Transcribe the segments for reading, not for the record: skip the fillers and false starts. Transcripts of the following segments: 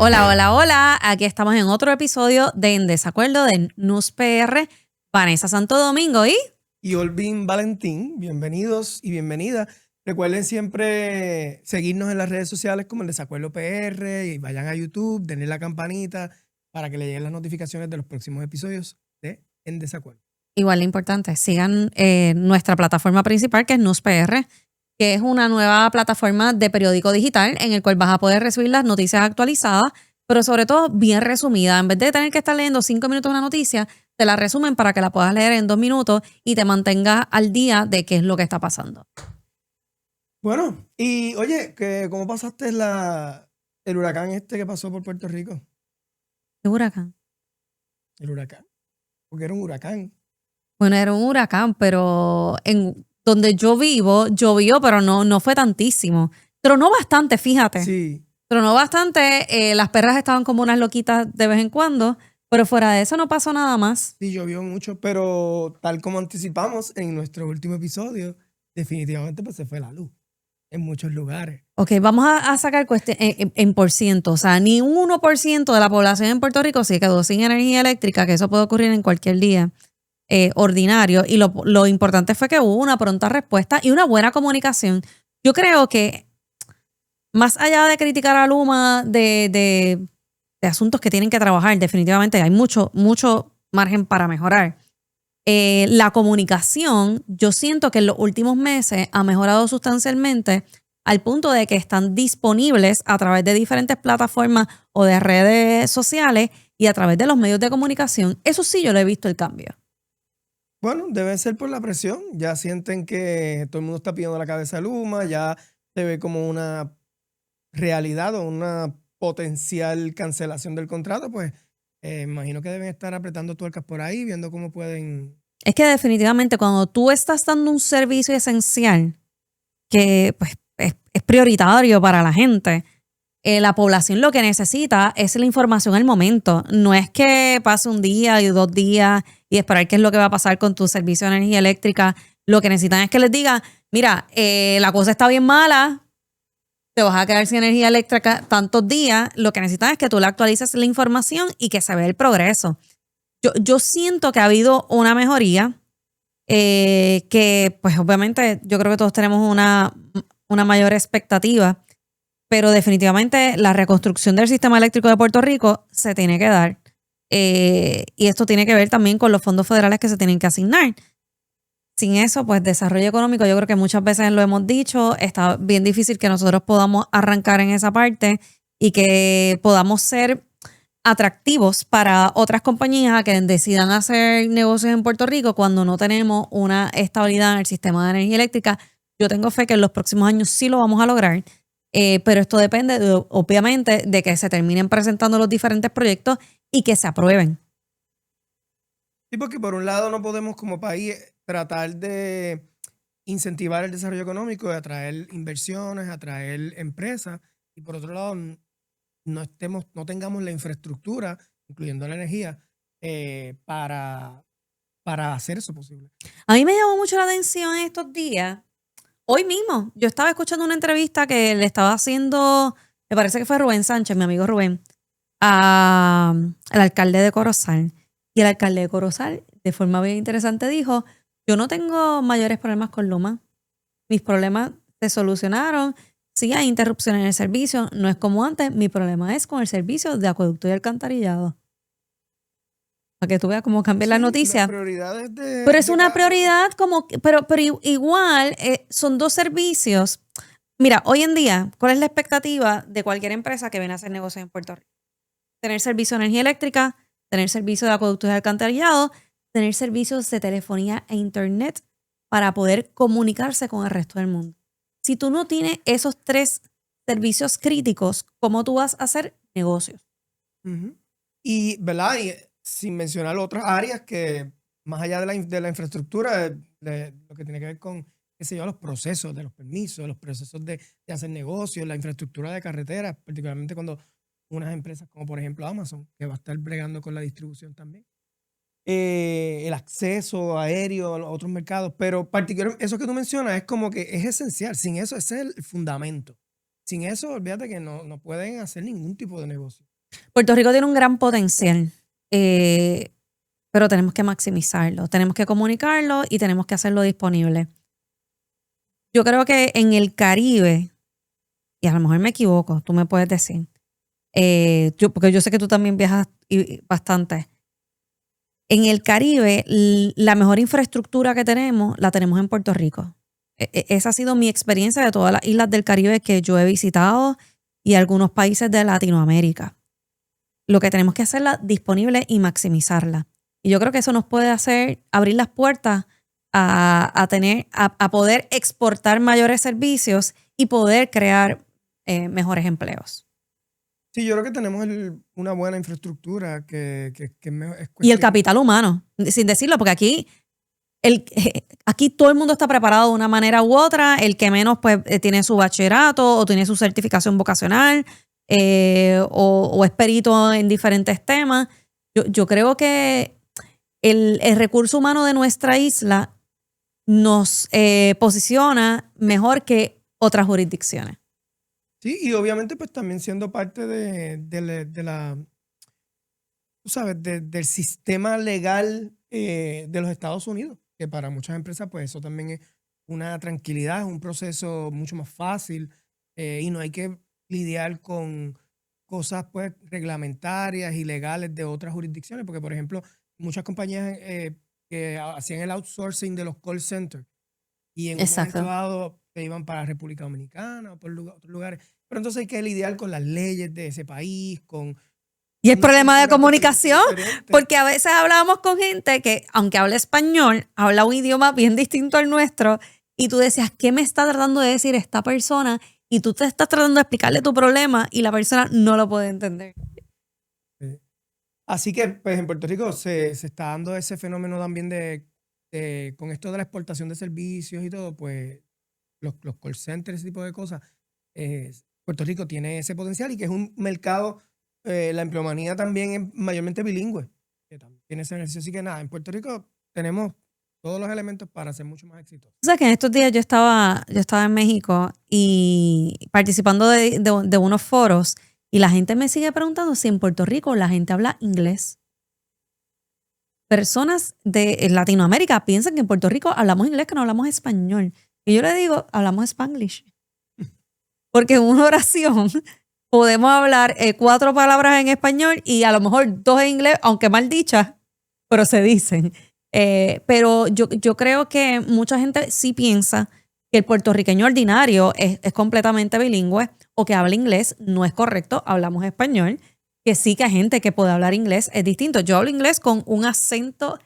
Hola, hola, hola. Aquí estamos en otro episodio de En Desacuerdo de NUS PR. Vanessa Santo Domingo y Olvin Valentín. Bienvenidos y bienvenidas. Recuerden siempre seguirnos en las redes sociales como En Desacuerdo PR y vayan a YouTube, denle la campanita para que le lleguen las notificaciones de los próximos episodios de En Desacuerdo. Igual de importante, sigan nuestra plataforma principal que es NUS PR, que es una nueva plataforma de periódico digital en el cual vas a poder recibir las noticias actualizadas, pero sobre todo bien resumidas. En vez de tener que estar leyendo 5 minutos una noticia, te la resumen para que la puedas leer en 2 minutos y te mantengas al día de qué es lo que está pasando. Bueno, y oye, ¿cómo pasaste el huracán este que pasó por Puerto Rico? ¿Qué huracán? El huracán, porque era un huracán. Bueno, era un huracán, pero en donde yo vivo, llovió, pero no fue tantísimo. Tronó bastante, fíjate. Sí. Tronó bastante, las perras estaban como unas loquitas de vez en cuando, pero fuera de eso no pasó nada más. Sí, llovió mucho, pero tal como anticipamos en nuestro último episodio, definitivamente pues se fue la luz en muchos lugares. Ok, vamos a sacar en por ciento. O sea, ni un 1% de la población en Puerto Rico se quedó sin energía eléctrica, que eso puede ocurrir en cualquier día ordinario. Y lo importante fue que hubo una pronta respuesta y una buena comunicación. Yo creo que más allá de criticar a Luma de asuntos que tienen que trabajar, definitivamente hay mucho margen para mejorar. La comunicación, yo siento que en los últimos meses ha mejorado sustancialmente al punto de que están disponibles a través de diferentes plataformas o de redes sociales y a través de los medios de comunicación. Eso sí, yo lo he visto el cambio. Bueno, debe ser por la presión. Ya sienten que todo el mundo está pidiendo la cabeza de Luma, ya se ve como una realidad o una potencial cancelación del contrato, pues imagino que deben estar apretando tuercas por ahí, viendo cómo pueden. Es que definitivamente cuando tú estás dando un servicio esencial que pues, es prioritario para la gente, la población lo que necesita es la información al momento. No es que pase un día y 2 días y esperar qué es lo que va a pasar con tu servicio de energía eléctrica. Lo que necesitan es que les diga, mira, la cosa está bien mala, te vas a quedar sin energía eléctrica tantos días. Lo que necesitan es que tú le actualices la información y que se vea el progreso. Yo siento que ha habido una mejoría, que pues obviamente yo creo que todos tenemos una mayor expectativa, pero definitivamente la reconstrucción del sistema eléctrico de Puerto Rico se tiene que dar. Y esto tiene que ver también con los fondos federales que se tienen que asignar. Sin eso, pues desarrollo económico, yo creo que muchas veces lo hemos dicho, está bien difícil que nosotros podamos arrancar en esa parte y que podamos ser atractivos para otras compañías a que decidan hacer negocios en Puerto Rico cuando no tenemos una estabilidad en el sistema de energía eléctrica. Yo tengo fe que en los próximos años sí lo vamos a lograr, pero esto depende, obviamente, de que se terminen presentando los diferentes proyectos y que se aprueben. Sí, porque por un lado no podemos como país tratar de incentivar el desarrollo económico, de atraer inversiones, atraer empresas, y por otro lado no tengamos la infraestructura, incluyendo la energía, para hacer eso posible. A mí me llamó mucho la atención estos días. Hoy mismo, yo estaba escuchando una entrevista que le estaba haciendo, me parece que fue Rubén Sánchez, mi amigo Rubén, al alcalde de Corozal. Y el alcalde de Corozal, de forma bien interesante, dijo, yo no tengo mayores problemas con Luma. Mis problemas se solucionaron. Sí hay interrupción en el servicio, no es como antes. Mi problema es con el servicio de acueducto y alcantarillado. Para que tú veas cómo cambia la noticia. Prioridades Pero es una prioridad pero igual son dos servicios. Mira, hoy en día, ¿cuál es la expectativa de cualquier empresa que viene a hacer negocios en Puerto Rico? Tener servicio de energía eléctrica, tener servicio de acueductos y alcantarillado, tener servicios de telefonía e internet para poder comunicarse con el resto del mundo. Si tú no tienes esos 3 servicios críticos, ¿cómo tú vas a hacer negocios? Y, ¿verdad? Y sin mencionar otras áreas que, más allá de la infraestructura, de lo que tiene que ver con, qué sé yo, los procesos de los permisos, los procesos de hacer negocios, la infraestructura de carreteras, particularmente cuando unas empresas como por ejemplo Amazon, que va a estar bregando con la distribución también. El acceso aéreo a otros mercados, pero particularmente eso que tú mencionas es como que es esencial. Sin eso, ese es el fundamento. Sin eso, olvídate que no pueden hacer ningún tipo de negocio. Puerto Rico tiene un gran potencial, pero tenemos que maximizarlo, tenemos que comunicarlo y tenemos que hacerlo disponible. Yo creo que en el Caribe, y a lo mejor me equivoco, tú me puedes decir, porque yo sé que tú también viajas bastante. En el Caribe, la mejor infraestructura que tenemos, la tenemos en Puerto Rico. Esa ha sido mi experiencia de todas las islas del Caribe que yo he visitado y algunos países de Latinoamérica. Lo que tenemos que hacerla disponible y maximizarla. Y yo creo que eso nos puede hacer abrir las puertas a poder exportar mayores servicios y poder crear mejores empleos. Sí, yo creo que tenemos una buena infraestructura que es Y el cuestión. capital humano, sin decirlo, porque aquí todo el mundo está preparado de una manera u otra. El que menos pues tiene su bachillerato o tiene su certificación vocacional o es perito en diferentes temas. Yo creo que el recurso humano de nuestra isla nos posiciona mejor que otras jurisdicciones. Sí, y obviamente pues también siendo parte tú sabes, del sistema legal de los Estados Unidos, que para muchas empresas pues eso también es una tranquilidad, es un proceso mucho más fácil y no hay que lidiar con cosas pues reglamentarias y legales de otras jurisdicciones, porque por ejemplo muchas compañías que hacían el outsourcing de los call centers y en un momento Exacto. dado se iban para República Dominicana o por otros lugares, pero entonces hay que lidiar con las leyes de ese país, con Y es una problema de cultura totalmente comunicación, diferente. porque a veces hablamos con gente que, aunque habla español, habla un idioma bien distinto al nuestro, y tú decías, ¿qué me está tratando de decir esta persona? Y tú te estás tratando de explicarle tu problema y la persona no lo puede entender. Sí. Así que pues en Puerto Rico se está dando ese fenómeno también con esto de la exportación de servicios y todo, pues los call centers, ese tipo de cosas. Puerto Rico tiene ese potencial y que es un mercado, la empleomanía también es mayormente bilingüe, que también tiene ese ejercicio. Así que nada, en Puerto Rico tenemos todos los elementos para ser mucho más exitosos. O sea, que en estos días yo estaba en México y participando de unos foros y la gente me sigue preguntando si en Puerto Rico la gente habla inglés. Personas de Latinoamérica piensan que en Puerto Rico hablamos inglés, que no hablamos español. Y yo le digo, hablamos Spanglish. Porque en una oración podemos hablar 4 palabras en español y a lo mejor 2 en inglés, aunque mal dichas, pero se dicen. Pero yo creo que mucha gente sí piensa que el puertorriqueño ordinario es completamente bilingüe o que habla inglés. No es correcto, hablamos español. Que sí que hay gente que puede hablar inglés, es distinto. Yo hablo inglés con un acento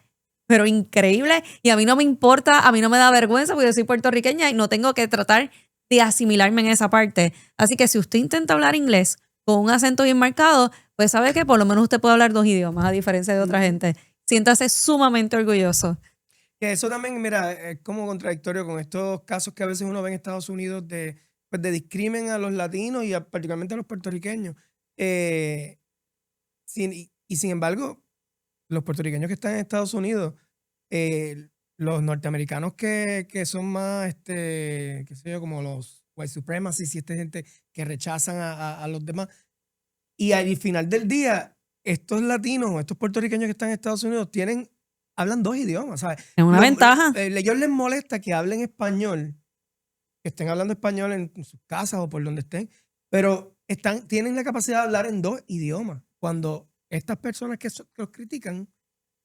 pero increíble y a mí no me importa, a mí no me da vergüenza porque yo soy puertorriqueña y no tengo que tratar de asimilarme en esa parte. Así que si usted intenta hablar inglés con un acento bien marcado, pues sabe que por lo menos usted puede hablar 2 idiomas a diferencia de otra gente. Siéntase sumamente orgulloso. Que eso también, mira, es como contradictorio con estos casos que a veces uno ve en Estados Unidos pues de discrimen a los latinos y particularmente a los puertorriqueños. Sin embargo, los puertorriqueños que están en Estados Unidos, los norteamericanos que son más, qué sé yo, como los white supremacists y esta gente que rechazan a los demás. Y al final del día, estos latinos o estos puertorriqueños que están en Estados Unidos hablan 2 idiomas, ¿sabes? Es una ventaja. Ellos les molesta que hablen español, que estén hablando español en sus casas o por donde estén, pero tienen la capacidad de hablar en 2 idiomas, cuando estas personas que los critican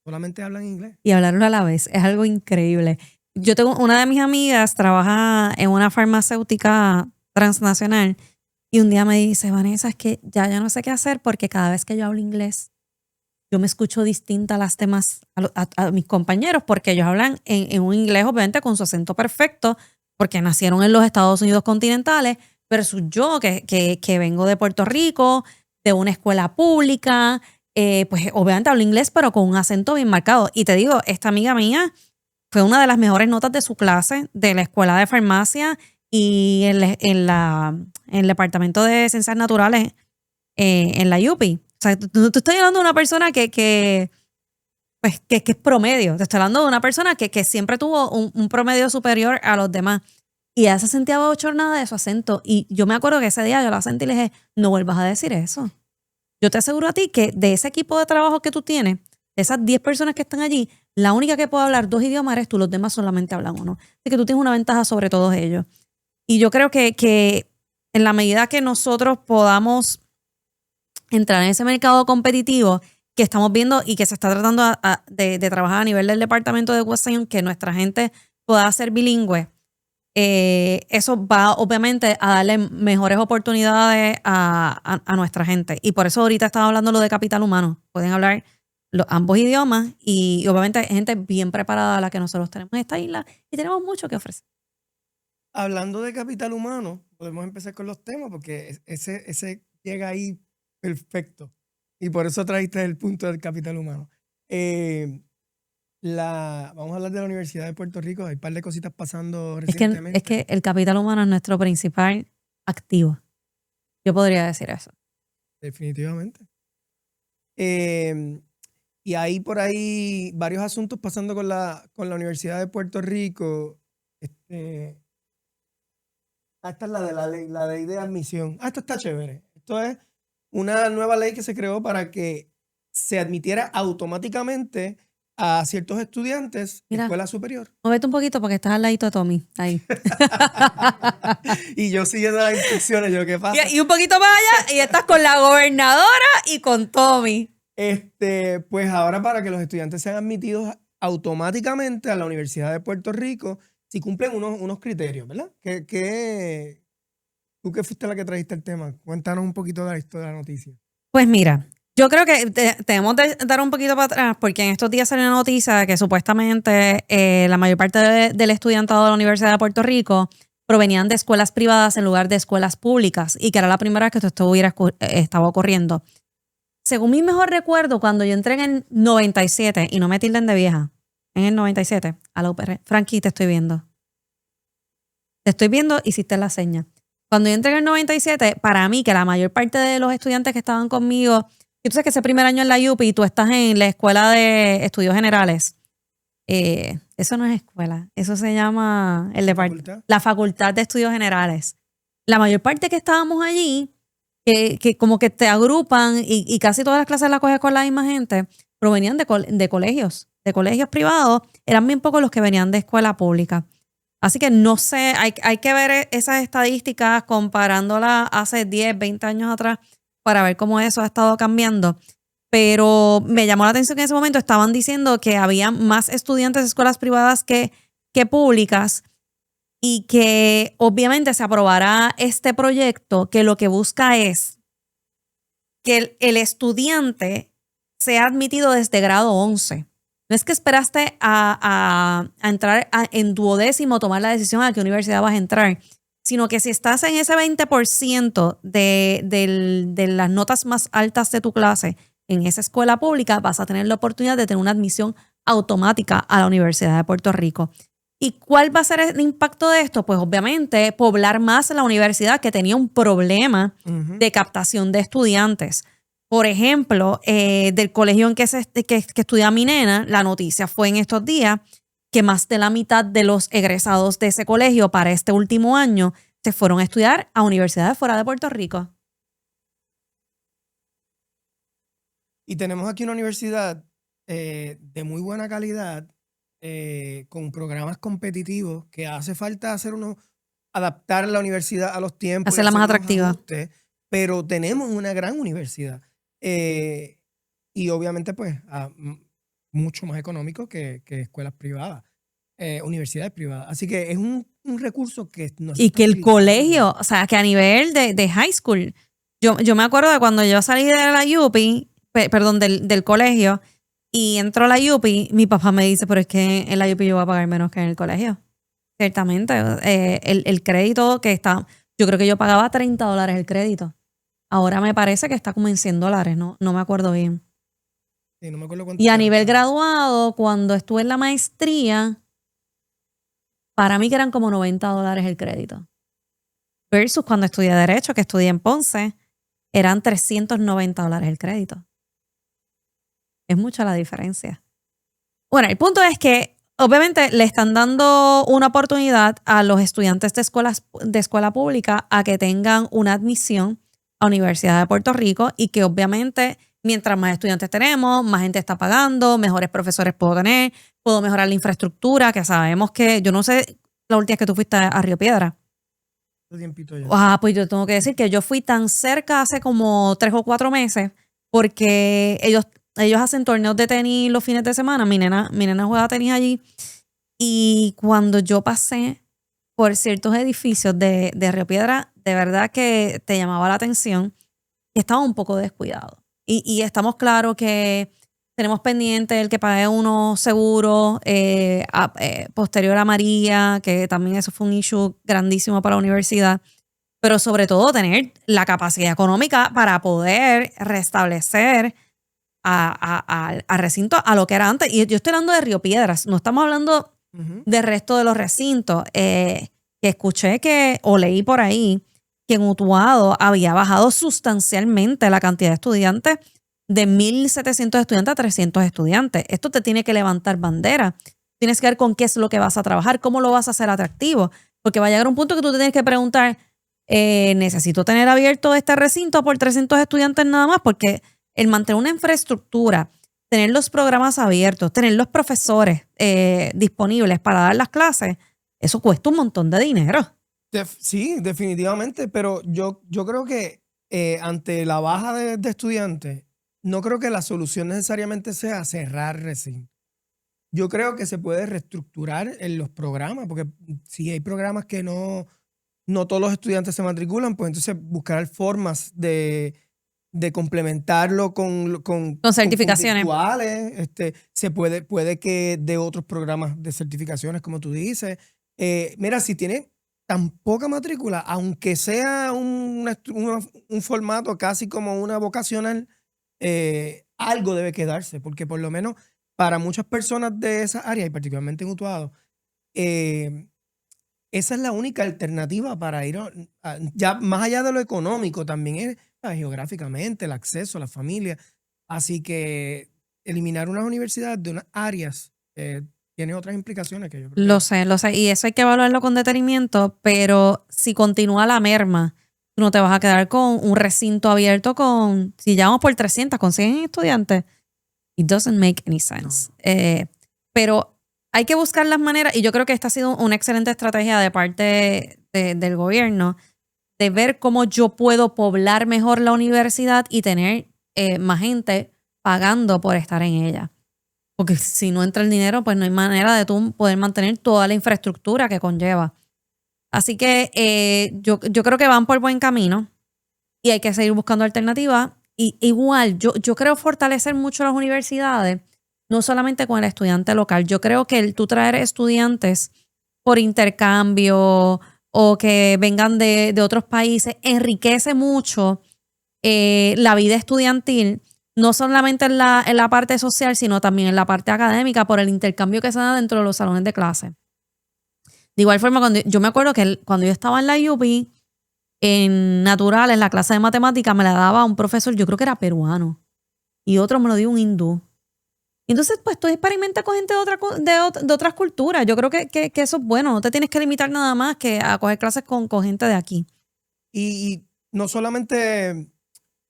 solamente hablan inglés. Y hablarlo a la vez es algo increíble. Yo tengo una de mis amigas, trabaja en una farmacéutica transnacional y un día me dice, Vanessa, es que ya no sé qué hacer porque cada vez que yo hablo inglés, yo me escucho distinta a las demás, a mis compañeros, porque ellos hablan en un inglés, obviamente, con su acento perfecto, porque nacieron en los Estados Unidos continentales, versus yo, que vengo de Puerto Rico, de una escuela pública, pues obviamente hablo inglés, pero con un acento bien marcado. Y te digo, esta amiga mía fue una de las mejores notas de su clase, de la escuela de farmacia y en el departamento de ciencias naturales en la UPI. O sea, tú estás hablando de una persona que es promedio. Te estoy hablando de una persona que siempre tuvo un promedio superior a los demás. Y ella se sentía bochornada de su acento. Y yo me acuerdo que ese día yo la sentí y le dije, no vuelvas a decir eso. Yo te aseguro a ti que de ese equipo de trabajo que tú tienes, de esas 10 personas que están allí, la única que puede hablar 2 idiomas eres tú, los demás solamente hablan uno. Así que tú tienes una ventaja sobre todos ellos. Y yo creo que en la medida que nosotros podamos entrar en ese mercado competitivo que estamos viendo y que se está tratando de trabajar a nivel del departamento de Wesleyan, que nuestra gente pueda ser bilingüe, eso va obviamente a darle mejores oportunidades a nuestra gente. Y por eso ahorita estaba hablando lo de capital humano. Pueden hablar ambos idiomas y obviamente hay gente bien preparada a la que nosotros tenemos en esta isla y tenemos mucho que ofrecer. Hablando de capital humano, podemos empezar con los temas porque ese llega ahí perfecto. Y por eso trajiste el punto del capital humano. Vamos a hablar de la Universidad de Puerto Rico. Hay un par de cositas pasando recientemente. Es que el capital humano es nuestro principal activo. Yo podría decir eso. Definitivamente. Y hay por ahí varios asuntos pasando con la Universidad de Puerto Rico. Esta es la ley de admisión. Esto está chévere. Esto es una nueva ley que se creó para que se admitiera automáticamente a ciertos estudiantes de escuela superior. Móvete un poquito porque estás al ladito de Tommy. Ahí. Y yo siguiendo las instrucciones, ¿qué pasa? Y un poquito más allá y estás con la gobernadora y con Tommy. Pues ahora para que los estudiantes sean admitidos automáticamente a la Universidad de Puerto Rico, si cumplen unos criterios, ¿verdad? Tú que fuiste la que trajiste el tema, cuéntanos un poquito de la noticia. Pues mira, yo creo que tenemos que dar un poquito para atrás porque en estos días salió una noticia que supuestamente la mayor parte del estudiantado de la Universidad de Puerto Rico provenían de escuelas privadas en lugar de escuelas públicas y que era la primera vez que esto estaba ocurriendo. Según mi mejor recuerdo, cuando yo entré en el 97, y no me tilden de vieja, en el 97, a la UPR, Frankie, te estoy viendo. Te estoy viendo, hiciste la seña. Cuando yo entré en el 97, para mí, que la mayor parte de los estudiantes que estaban conmigo, y tú sabes que ese primer año en la UPI y tú estás en la Escuela de Estudios Generales, eso no es escuela, eso se llama la Facultad de Estudios Generales. La mayor parte que estábamos allí, que como que te agrupan y casi todas las clases las coges con la misma gente, provenían de colegios privados, eran bien pocos los que venían de escuela pública. Así que no sé, hay que ver esas estadísticas comparándolas hace 10, 20 años atrás para ver cómo eso ha estado cambiando. Pero me llamó la atención que en ese momento estaban diciendo que había más estudiantes de escuelas privadas que públicas y que obviamente se aprobará este proyecto que lo que busca es que el estudiante sea admitido desde grado 11. No es que esperaste a entrar en duodécimo, tomar la decisión a qué universidad vas a entrar, sino que si estás en ese 20% de las notas más altas de tu clase en esa escuela pública, vas a tener la oportunidad de tener una admisión automática a la Universidad de Puerto Rico. ¿Y cuál va a ser el impacto de esto? Pues obviamente poblar más la universidad que tenía un problema de captación de estudiantes. Por ejemplo, del colegio en que estudia mi nena, la noticia fue en estos días que más de la mitad de los egresados de ese colegio para este último año se fueron a estudiar a universidades fuera de Puerto Rico. Y tenemos aquí una universidad de muy buena calidad, con programas competitivos que hace falta adaptar la universidad a los tiempos. Hacerla más atractiva. Ajustes, pero tenemos una gran universidad. Y obviamente pues mucho más económico que escuelas privadas, universidades privadas. Así que es un recurso que no y que el colegio, o sea, que a nivel de high school, yo me acuerdo de cuando yo salí de la UPI, perdón, del colegio, y entró a la UPI, mi papá me dice, pero es que en la UPI yo voy a pagar menos que en el colegio. Ciertamente, el crédito que está, yo creo que yo pagaba $30 el crédito. Ahora me parece que está como en $100, no me acuerdo bien. Sí, no me acuerdo cuánto. Y a nivel graduado, cuando estuve en la maestría, para mí que eran como $90 el crédito. Versus cuando estudié Derecho, que estudié en Ponce, eran $390 el crédito. Es mucha la diferencia. Bueno, el punto es que obviamente le están dando una oportunidad a los estudiantes de escuela pública a que tengan una admisión a Universidad de Puerto Rico y que obviamente mientras más estudiantes tenemos, más gente está pagando, mejores profesores puedo tener, puedo mejorar la infraestructura, que sabemos que, yo no sé la última vez que tú fuiste a Río Piedra. Tiempito ya. Pues yo tengo que decir que yo fui tan cerca hace como 3 o 4 meses porque ellos hacen torneos de tenis los fines de semana. Mi nena juega tenis allí. Y cuando yo pasé por ciertos edificios de Río Piedra, de verdad que te llamaba la atención y estaba un poco descuidado. Y estamos claros que tenemos pendiente el que pague unos seguros posterior a María, que también eso fue un issue grandísimo para la universidad, pero sobre todo tener la capacidad económica para poder restablecer al recinto a lo que era antes. Y yo estoy hablando de Río Piedras, no estamos hablando del resto de los recintos. Que escuché o leí por ahí que en Utuado había bajado sustancialmente la cantidad de estudiantes de 1,700 estudiantes a 300 estudiantes. Esto te tiene que levantar bandera. Tienes que ver con qué es lo que vas a trabajar, cómo lo vas a hacer atractivo. Porque va a llegar un punto que tú te tienes que preguntar, ¿necesito tener abierto este recinto por 300 estudiantes nada más? Porque el mantener una infraestructura, tener los programas abiertos, tener los profesores disponibles para dar las clases, eso cuesta un montón de dinero. Sí, definitivamente, pero yo creo que ante la baja de estudiantes, no creo que la solución necesariamente sea cerrar recinto. Yo creo que se puede reestructurar en los programas, porque si hay programas que no todos los estudiantes se matriculan, pues entonces buscar formas de complementarlo con certificaciones. virtuales. Se puede que de otros programas de certificaciones, como tú dices. Mira, si tiene tan poca matrícula, aunque sea un formato casi como una vocacional, algo debe quedarse, porque por lo menos para muchas personas de esa área, y particularmente en Utuado, esa es la única alternativa para ir ya más allá de lo económico, también es geográficamente, el acceso a la familia. Así que eliminar unas universidades de unas áreas tiene otras implicaciones que yo creo. Lo sé. Y eso hay que evaluarlo con detenimiento, pero si continúa la merma, tú no te vas a quedar con un recinto abierto si ya vamos por 300, con 100 estudiantes. It doesn't make any sense. No. Pero hay que buscar las maneras, y yo creo que esta ha sido una excelente estrategia de parte del gobierno, de ver cómo yo puedo poblar mejor la universidad y tener más gente pagando por estar en ella. Porque si no entra el dinero, pues no hay manera de tú poder mantener toda la infraestructura que conlleva. Así que yo creo que van por buen camino y hay que seguir buscando alternativas. Y igual, yo creo fortalecer mucho las universidades, no solamente con el estudiante local. Yo creo que el tú traer estudiantes por intercambio o que vengan de otros países enriquece mucho la vida estudiantil, no solamente en la parte social, sino también en la parte académica por el intercambio que se da dentro de los salones de clase. De igual forma, yo me acuerdo que cuando yo estaba en la UP, en naturales, la clase de matemática me la daba un profesor, yo creo que era peruano, y otro me lo dio un hindú. Entonces, pues tú experimentas con gente de otras culturas. Yo creo que eso es bueno. No te tienes que limitar nada más que a coger clases con gente de aquí. Y no solamente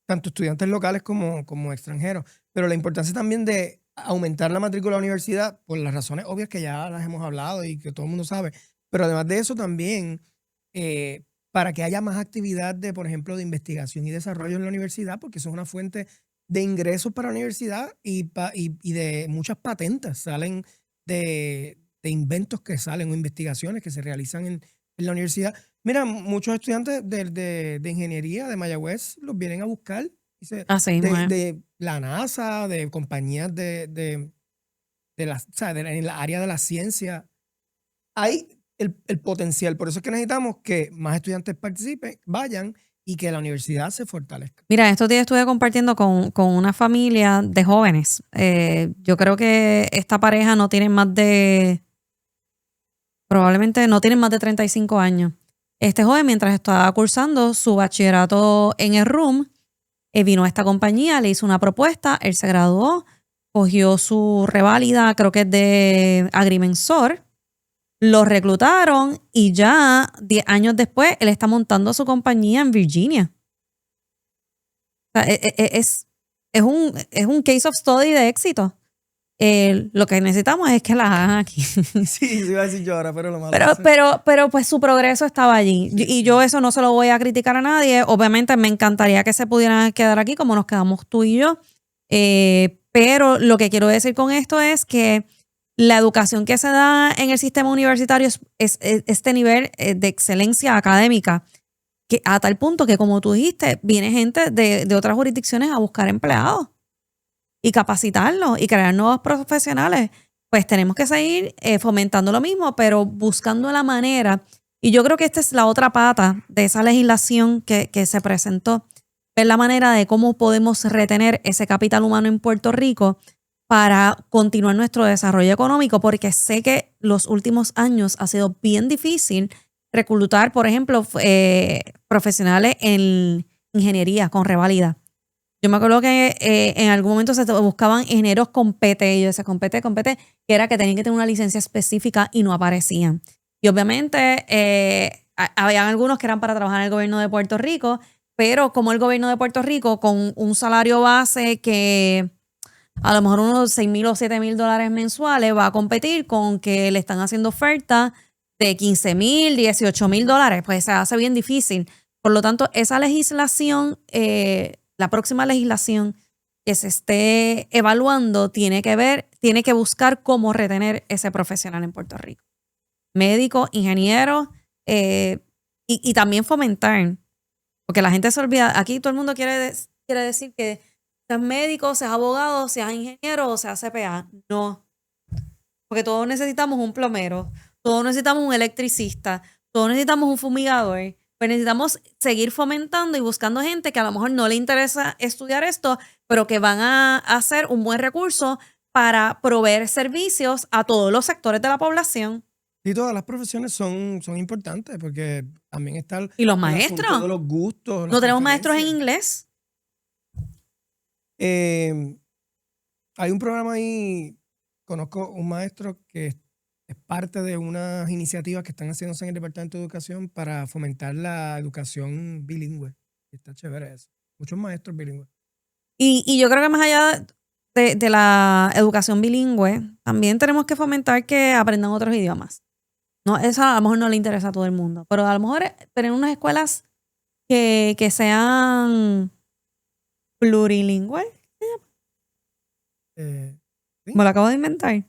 tanto estudiantes locales como extranjeros, pero la importancia también de aumentar la matrícula de la universidad por las razones obvias que ya las hemos hablado y que todo el mundo sabe. Pero además de eso también, para que haya más actividad por ejemplo, de investigación y desarrollo en la universidad, porque eso es una fuente de ingresos para la universidad y de muchas patentes salen de inventos que salen o investigaciones que se realizan en la universidad. Mira, muchos estudiantes de ingeniería de Mayagüez los vienen a buscar de la NASA, de compañías en la área de la ciencia. Hay el potencial, por eso es que necesitamos que más estudiantes participen, vayan y que la universidad se fortalezca. Mira, estos días estuve compartiendo con una familia de jóvenes. Yo creo que esta pareja probablemente no tienen más de 35 años. Este joven, mientras estaba cursando su bachillerato en el RUM, vino a esta compañía, le hizo una propuesta, él se graduó, cogió su reválida, creo que es de agrimensor, lo reclutaron y ya 10 años después él está montando su compañía en Virginia. sea, es un case of study de éxito. Lo que necesitamos es que las hagan aquí. Sí, se iba a decir yo ahora, pero lo malo es Pero pues su progreso estaba allí. Sí, Y sí. yo eso no se lo voy a criticar a nadie. Obviamente me encantaría que se pudieran quedar aquí como nos quedamos tú y yo. Pero lo que quiero decir con esto es que la educación que se da en el sistema universitario es este nivel de excelencia académica, que a tal punto que, como tú dijiste, viene gente de otras jurisdicciones a buscar empleados y capacitarlos y crear nuevos profesionales. Pues tenemos que seguir fomentando lo mismo, pero buscando la manera. Y yo creo que esta es la otra pata de esa legislación que se presentó, es la manera de cómo podemos retener ese capital humano en Puerto Rico para continuar nuestro desarrollo económico, porque sé que los últimos años ha sido bien difícil reclutar, por ejemplo, profesionales en ingeniería con reválida. Yo me acuerdo que en algún momento se buscaban ingenieros con PT, y yo decía, con PT, que era que tenían que tener una licencia específica y no aparecían. Y obviamente habían algunos que eran para trabajar en el gobierno de Puerto Rico, pero como el gobierno de Puerto Rico con un salario base que a lo mejor unos $6,000 o $7,000 mensuales va a competir con que le están haciendo ofertas de $15,000, $18,000, pues se hace bien difícil. Por lo tanto, esa legislación, la próxima legislación que se esté evaluando tiene que buscar cómo retener ese profesional en Puerto Rico. Médicos, ingenieros, y también fomentar, porque la gente se olvida, aquí todo el mundo quiere decir que seas médico, seas abogado, seas ingeniero o seas CPA. No, porque todos necesitamos un plomero, todos necesitamos un electricista, todos necesitamos un fumigador. Pues necesitamos seguir fomentando y buscando gente que a lo mejor no le interesa estudiar esto, pero que van a hacer un buen recurso para proveer servicios a todos los sectores de la población. Y todas las profesiones son importantes porque también está ¿Y los el maestros? asunto de los gustos. ¿No las tenemos maestros en preferencias. inglés? Hay un programa ahí, conozco un maestro que es parte de unas iniciativas que están haciéndose en el Departamento de Educación para fomentar la educación bilingüe. Está chévere eso. Muchos maestros bilingües. Y yo creo que más allá de la educación bilingüe, también tenemos que fomentar que aprendan otros idiomas. No, eso a lo mejor no le interesa a todo el mundo, pero a lo mejor tener unas escuelas que sean plurilingües. ¿Sí? Me lo acabo de inventar.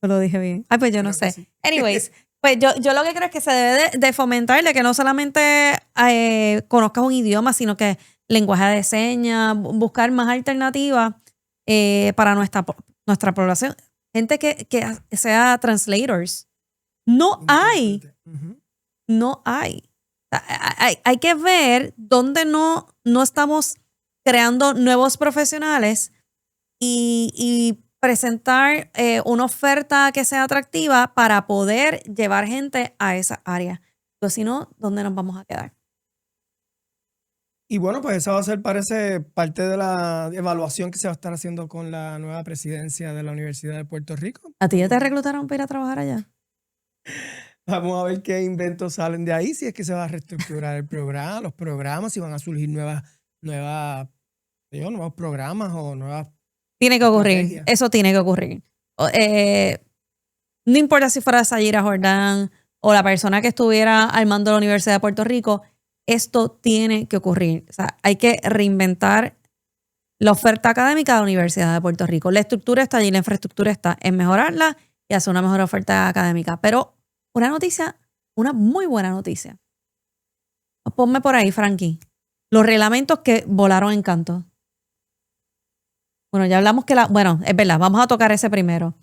Yo lo dije bien. Ay, pues yo no Creo que sé. sí. Anyways, pues yo lo que creo es que se debe de fomentar de que no solamente conozcas un idioma, sino que lenguaje de señas, buscar más alternativas para nuestra población. Gente que sea translators. No hay. Ujú. No hay. Hay que ver dónde no estamos creando nuevos profesionales y presentar una oferta que sea atractiva para poder llevar gente a esa área. Pues si no, ¿dónde nos vamos a quedar? Y bueno, pues esa va a ser, parece, parte de la evaluación que se va a estar haciendo con la nueva presidencia de la Universidad de Puerto Rico. ¿A ti ya te reclutaron para ir a trabajar allá? Vamos a ver qué inventos salen de ahí, si es que se va a reestructurar el programa, los programas, si van a surgir nuevos programas o nuevas Tiene que ocurrir. estrategias. Eso tiene que ocurrir. No importa si fuera Sayira Jordán o la persona que estuviera al mando de la Universidad de Puerto Rico, esto tiene que ocurrir. O sea, hay que reinventar la oferta académica de la Universidad de Puerto Rico. La estructura está allí, la infraestructura está en mejorarla y hacer una mejor oferta académica. Pero una noticia, una muy buena noticia. Ponme por ahí, Frankie. Los reglamentos que volaron en canto. Bueno, ya hablamos bueno, es verdad, vamos a tocar ese primero.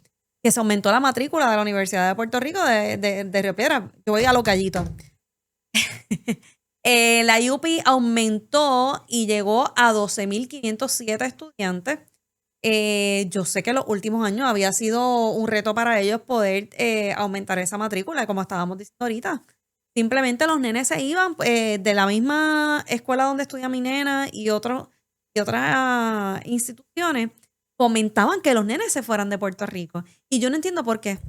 Que se aumentó la matrícula de la Universidad de Puerto Rico de Río Piedras. Yo voy a lo callito. La UPI aumentó y llegó a 12,507 estudiantes. Yo sé que en los últimos años había sido un reto para ellos poder aumentar esa matrícula, como estábamos diciendo ahorita. Simplemente los nenes se iban de la misma escuela donde estudia mi nena y otras instituciones, comentaban que los nenes se fueran de Puerto Rico. Y yo no entiendo por qué.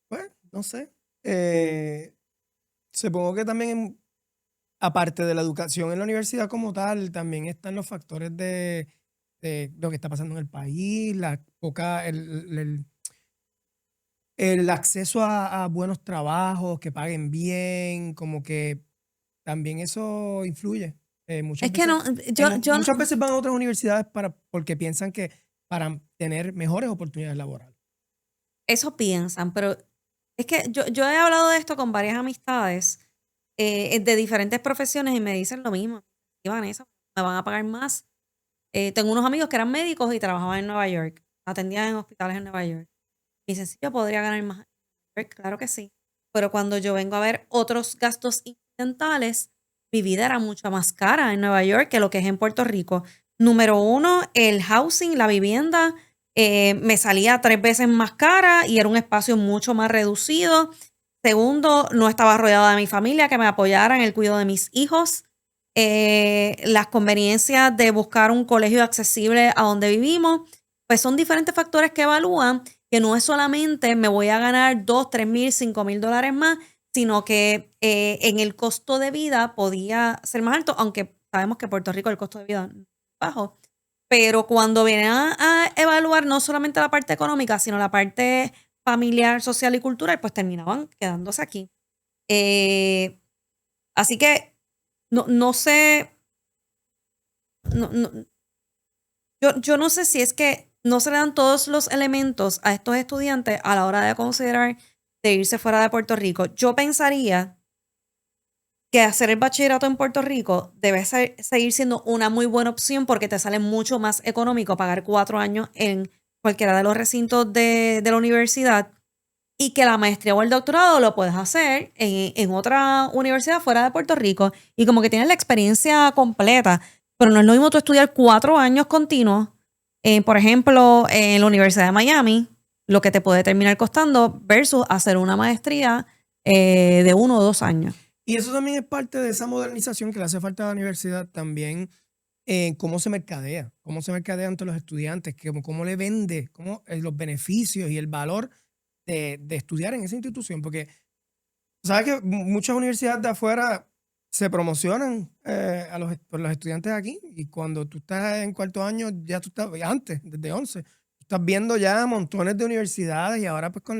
Pues, no sé. Supongo que también aparte de la educación en la universidad como tal, también están los factores de lo que está pasando en el país, la poca, el acceso a buenos trabajos que paguen bien, como que también eso influye. Muchas Es que veces, no, yo, muchas veces van a otras universidades porque piensan que para tener mejores oportunidades laborales. eso piensan, pero es que yo he hablado de esto con varias amistades de diferentes profesiones y me dicen lo mismo. Y Vanessa, me van a pagar más. Tengo unos amigos que eran médicos y trabajaban en Nueva York, atendían en hospitales en Nueva York. Y dicen, sí, yo podría ganar más en Nueva York, claro que sí. Pero cuando yo vengo a ver otros gastos incidentales, mi vida era mucho más cara en Nueva York que lo que es en Puerto Rico. Número uno, el housing, la vivienda, me salía 3 veces más cara y era un espacio mucho más reducido. Segundo, no estaba rodeada de mi familia que me apoyara en el cuidado de mis hijos. Las conveniencias de buscar un colegio accesible a donde vivimos, pues son diferentes factores que evalúan, que no es solamente me voy a ganar 2, 3 mil, 5 mil dólares más, sino que en el costo de vida podía ser más alto, aunque sabemos que en Puerto Rico el costo de vida es bajo. Pero cuando vienen a evaluar no solamente la parte económica, sino la parte familiar, social y cultural, pues terminaban quedándose aquí. Así que no sé, no, yo no sé si es que no se le dan todos los elementos a estos estudiantes a la hora de considerar de irse fuera de Puerto Rico. Yo pensaría que hacer el bachillerato en Puerto Rico debe seguir siendo una muy buena opción porque te sale mucho más económico pagar 4 años en cualquiera de los recintos de la universidad y que la maestría o el doctorado lo puedes hacer en otra universidad fuera de Puerto Rico y como que tienes la experiencia completa. Pero no es lo mismo tú estudiar 4 años continuos, por ejemplo, en la Universidad de Miami, lo que te puede terminar costando versus hacer una maestría de 1 o 2 años. Y eso también es parte de esa modernización que le hace falta a la universidad también, cómo se mercadea ante los estudiantes, cómo le vende, los beneficios y el valor de estudiar en esa institución, porque sabes que muchas universidades de afuera se promocionan por los estudiantes aquí y cuando tú estás en cuarto año, ya tú estás, antes, desde 11, tú estás viendo ya montones de universidades y ahora pues con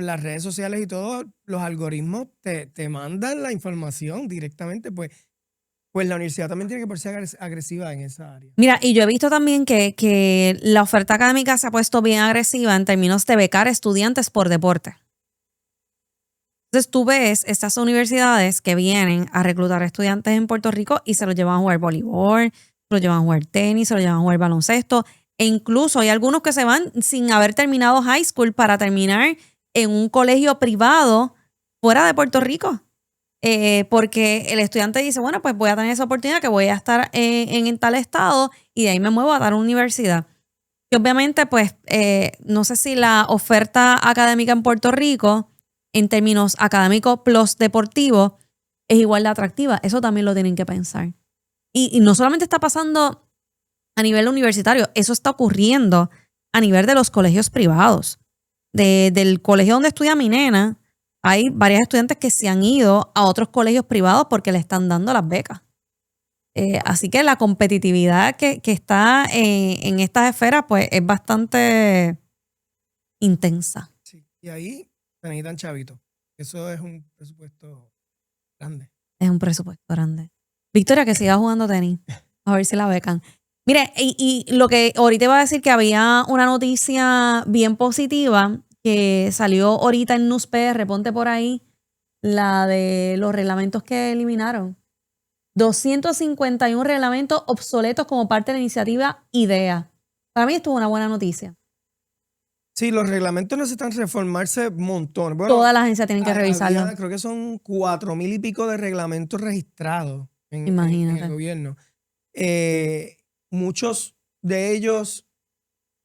las redes sociales y todo, los algoritmos te mandan la información directamente, pues la universidad también tiene que ponerse agresiva en esa área. Mira, y yo he visto también que la oferta académica se ha puesto bien agresiva en términos de becar estudiantes por deporte. Entonces tú ves estas universidades que vienen a reclutar estudiantes en Puerto Rico y se los llevan a jugar voleibol, se los llevan a jugar tenis, se los llevan a jugar baloncesto. E incluso hay algunos que se van sin haber terminado high school para terminar en un colegio privado fuera de Puerto Rico. Porque el estudiante dice, bueno, pues voy a tener esa oportunidad que voy a estar en tal estado y de ahí me muevo a dar una universidad. Y obviamente, pues, no sé si la oferta académica en Puerto Rico, en términos académicos plus deportivos, es igual de atractiva. Eso también lo tienen que pensar. Y no solamente está pasando a nivel universitario, eso está ocurriendo a nivel de los colegios privados. Del colegio donde estudia mi nena, hay varias estudiantes que se han ido a otros colegios privados porque le están dando las becas. Así que la competitividad que está en estas esferas pues es bastante intensa. Sí. Y ahí se necesitan chavitos. Eso es un presupuesto grande. Es un presupuesto grande. Victoria, que siga jugando tenis. A ver si la becan. Mire, y lo que ahorita iba a decir que había una noticia bien positiva que salió ahorita en NewsPR, ponte por ahí, la de los reglamentos que eliminaron. 251 reglamentos obsoletos como parte de la iniciativa IDEA. Para mí esto es una buena noticia. Sí, los reglamentos necesitan reformarse un montón. Bueno, todas las agencias tienen que revisarlo. Creo que son 4,000 y pico de reglamentos registrados en el gobierno. Muchos de ellos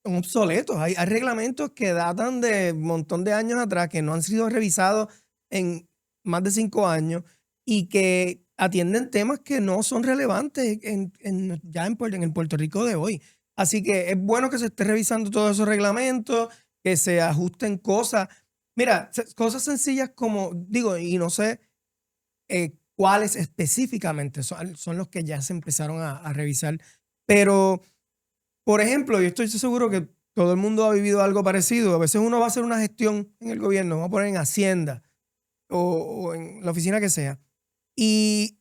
son obsoletos. Hay reglamentos que datan de un montón de años atrás, que no han sido revisados en más de 5 años y que atienden temas que no son relevantes ya en el Puerto Rico de hoy. Así que es bueno que se esté revisando todos esos reglamentos, que se ajusten cosas. Mira, cosas sencillas como, digo, y no sé cuáles específicamente son los que ya se empezaron a revisar. Pero, por ejemplo, yo estoy seguro que todo el mundo ha vivido algo parecido. A veces uno va a hacer una gestión en el gobierno, vamos a poner en Hacienda o en la oficina que sea, y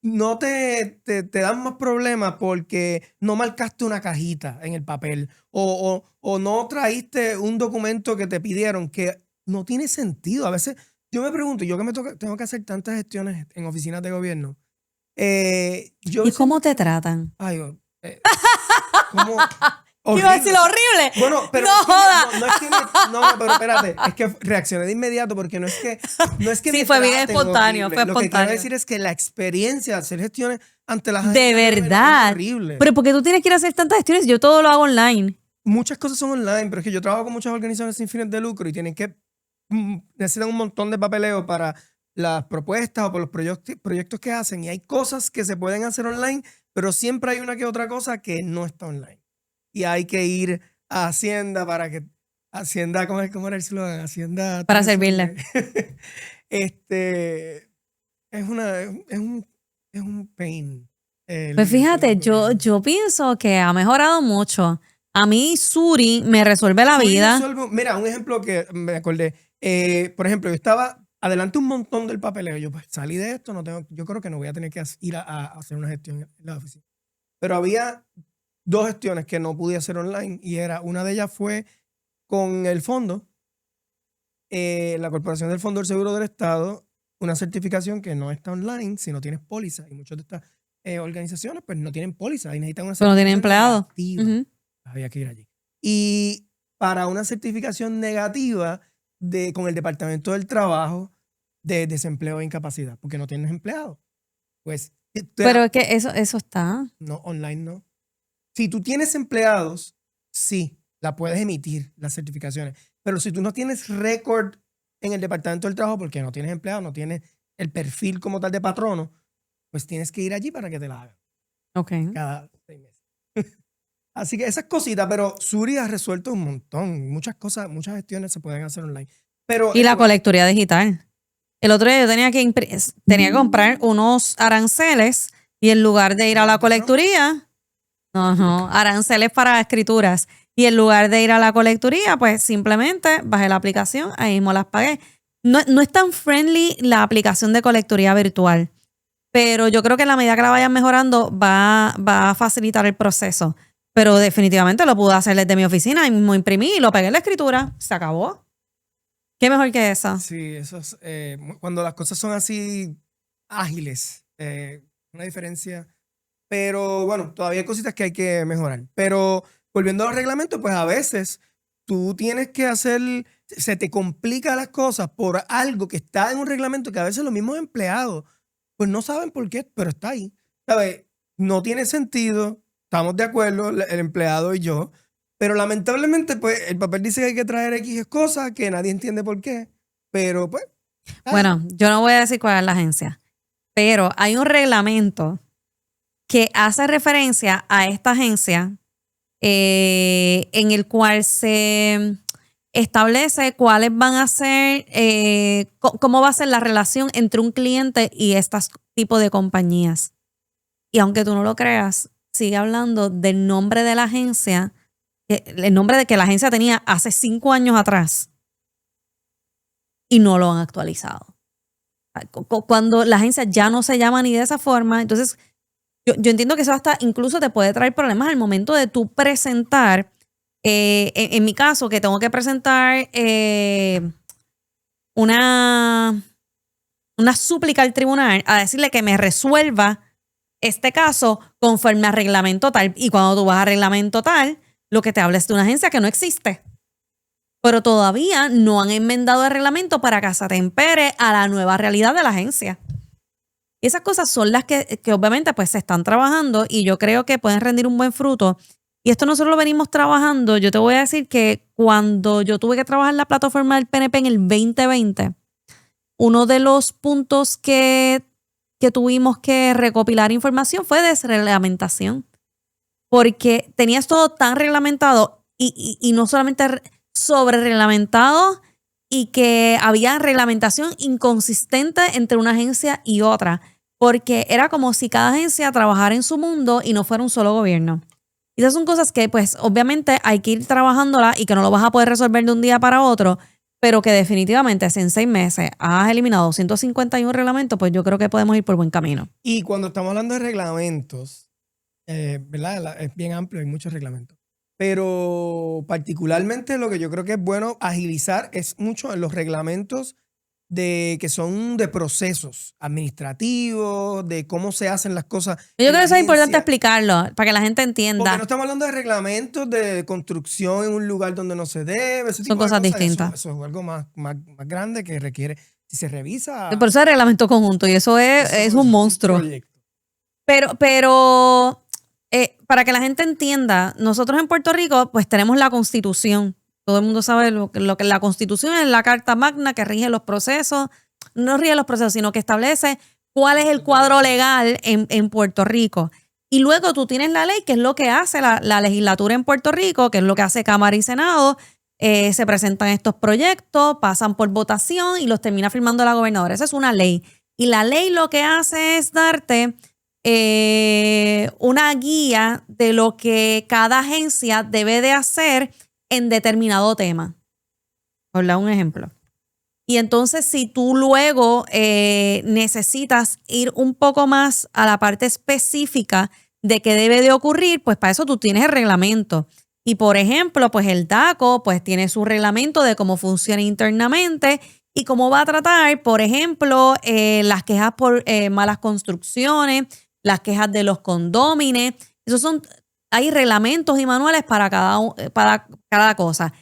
no te dan más problemas porque no marcaste una cajita en el papel o no traíste un documento que te pidieron que no tiene sentido. A veces yo me pregunto, yo que tengo que hacer tantas gestiones en oficinas de gobierno, yo ¿Y cómo te tratan? Ay, ¿cómo? Iba a decir horrible. Bueno, pero no es que joda. no es que pero espérate, es que reaccioné de inmediato porque no es que Sí, me fue bien traten espontáneo, horrible. fue Lo que quiero espontáneo. decir es que la experiencia de hacer gestiones ante las De agencias verdad. es horrible. Pero ¿por qué tú tienes que ir a hacer tantas gestiones? Yo todo lo hago online. Muchas cosas son online, pero es que yo trabajo con muchas organizaciones sin fines de lucro y necesitan un montón de papeleo para las propuestas o por los proyectos que hacen, y hay cosas que se pueden hacer online, pero siempre hay una que otra cosa que no está online. Y hay que ir a Hacienda para que Hacienda, ¿cómo era el slogan? Hacienda Para servirle. es un pain. Pues fíjate, yo pienso que ha mejorado mucho. A mí Suri me resuelve la vida. Mira, un ejemplo que me acordé. Por ejemplo, yo estaba adelante un montón del papeleo. Yo pues, salí de esto, yo creo que no voy a tener que ir a hacer una gestión en la oficina. Pero había 2 gestiones que no pude hacer online y una de ellas fue con el fondo, la Corporación del Fondo del Seguro del Estado, una certificación que no está online si no tienes póliza, y muchas de estas organizaciones pues no tienen póliza y necesitan una Pero no certificación tienen empleado. negativa. Había que ir allí. Y para una certificación negativa con el Departamento del Trabajo de desempleo e incapacidad, porque no tienes empleado. Pues, pero es que eso está. No, online no. Si tú tienes empleados, sí, la puedes emitir, las certificaciones. Pero si tú no tienes récord en el Departamento del Trabajo porque no tienes empleado, no tienes el perfil como tal de patrono, pues tienes que ir allí para que te la hagan. Ok. Cada 6 meses. Así que esas cositas, pero Suri ha resuelto un montón. Muchas cosas, muchas gestiones se pueden hacer online. Pero, Y la colecturía digital. El otro día yo tenía que comprar unos aranceles y en lugar de ir a la colecturía, aranceles para escrituras. Y en lugar de ir a la colecturía, pues simplemente bajé la aplicación, ahí mismo las pagué. No es tan friendly la aplicación de colecturía virtual, pero yo creo que en la medida que la vayan mejorando va a facilitar el proceso. Pero definitivamente lo pude hacer desde mi oficina, ahí mismo imprimí y lo pegué en la escritura. Se acabó. ¿Qué mejor que eso? Sí, eso es, cuando las cosas son así ágiles, una diferencia. Pero bueno, todavía hay cositas que hay que mejorar. Pero volviendo a los reglamentos, pues a veces tú tienes que se te complican las cosas por algo que está en un reglamento que a veces los mismos empleados pues no saben por qué, pero está ahí. ¿Sabes? No tiene sentido, estamos de acuerdo, el empleado y yo, pero lamentablemente pues el papel dice que hay que traer X cosas que nadie entiende por qué, pero pues... Bueno, yo no voy a decir cuál es la agencia, pero hay un reglamento que hace referencia a esta agencia en el cual se establece cuáles van a ser, cómo va a ser la relación entre un cliente y estos tipos de compañías. Y aunque tú no lo creas, sigue hablando del nombre de la agencia, el nombre de que la agencia tenía hace 5 años atrás y no lo han actualizado. Cuando la agencia ya no se llama ni de esa forma, entonces yo entiendo que eso hasta incluso te puede traer problemas al momento de tú presentar, en mi caso, que tengo que presentar una súplica al tribunal a decirle que me resuelva este caso conforme a reglamento tal. Y cuando tú vas a reglamento tal, lo que te habla es de una agencia que no existe. Pero todavía no han enmendado el reglamento para que se atempere a la nueva realidad de la agencia. Y esas cosas son las que obviamente pues se están trabajando y yo creo que pueden rendir un buen fruto. Y esto nosotros lo venimos trabajando. Yo te voy a decir que cuando yo tuve que trabajar en la plataforma del PNP en el 2020, uno de los puntos que tuvimos que recopilar información fue desreglamentación. Porque tenías todo tan reglamentado y no solamente sobre reglamentado y que había reglamentación inconsistente entre una agencia y otra, porque era como si cada agencia trabajara en su mundo y no fuera un solo gobierno. Y esas son cosas que, pues, obviamente hay que ir trabajándolas y que no lo vas a poder resolver de un día para otro, pero que definitivamente si en 6 meses has eliminado 151 reglamentos, pues yo creo que podemos ir por buen camino. Y cuando estamos hablando de reglamentos, ¿verdad? Es bien amplio, hay muchos reglamentos. Pero particularmente lo que yo creo que es bueno agilizar es mucho en los reglamentos que son de procesos administrativos, de cómo se hacen las cosas. Yo creo que eso es importante agencia. explicarlo para que la gente Porque entienda. no estamos hablando de reglamentos de construcción en un lugar donde no se debe. Ese tipo Son de cosas cosas. distintas. Eso es algo más grande que requiere, si se revisa. Por eso es reglamento conjunto y eso es un monstruo. proyecto. Pero para que la gente entienda, nosotros en Puerto Rico pues tenemos la Constitución. Todo el mundo sabe lo que la Constitución es la Carta Magna que rige los procesos, no rige los procesos, sino que establece cuál es el cuadro legal en Puerto Rico. Y luego tú tienes la ley, que es lo que hace la legislatura en Puerto Rico, que es lo que hace Cámara y Senado. Se presentan estos proyectos, pasan por votación y los termina firmando la gobernadora. Esa es una ley. Y la ley lo que hace es darte una guía de lo que cada agencia debe de hacer en determinado tema. Por dar un ejemplo. Y entonces si tú luego necesitas ir un poco más a la parte específica de qué debe de ocurrir, pues para eso tú tienes el reglamento. Y por ejemplo, pues el DACO pues tiene su reglamento de cómo funciona internamente y cómo va a tratar, por ejemplo, las quejas por malas construcciones, las quejas de los condómines. Hay reglamentos y manuales para cada cosa.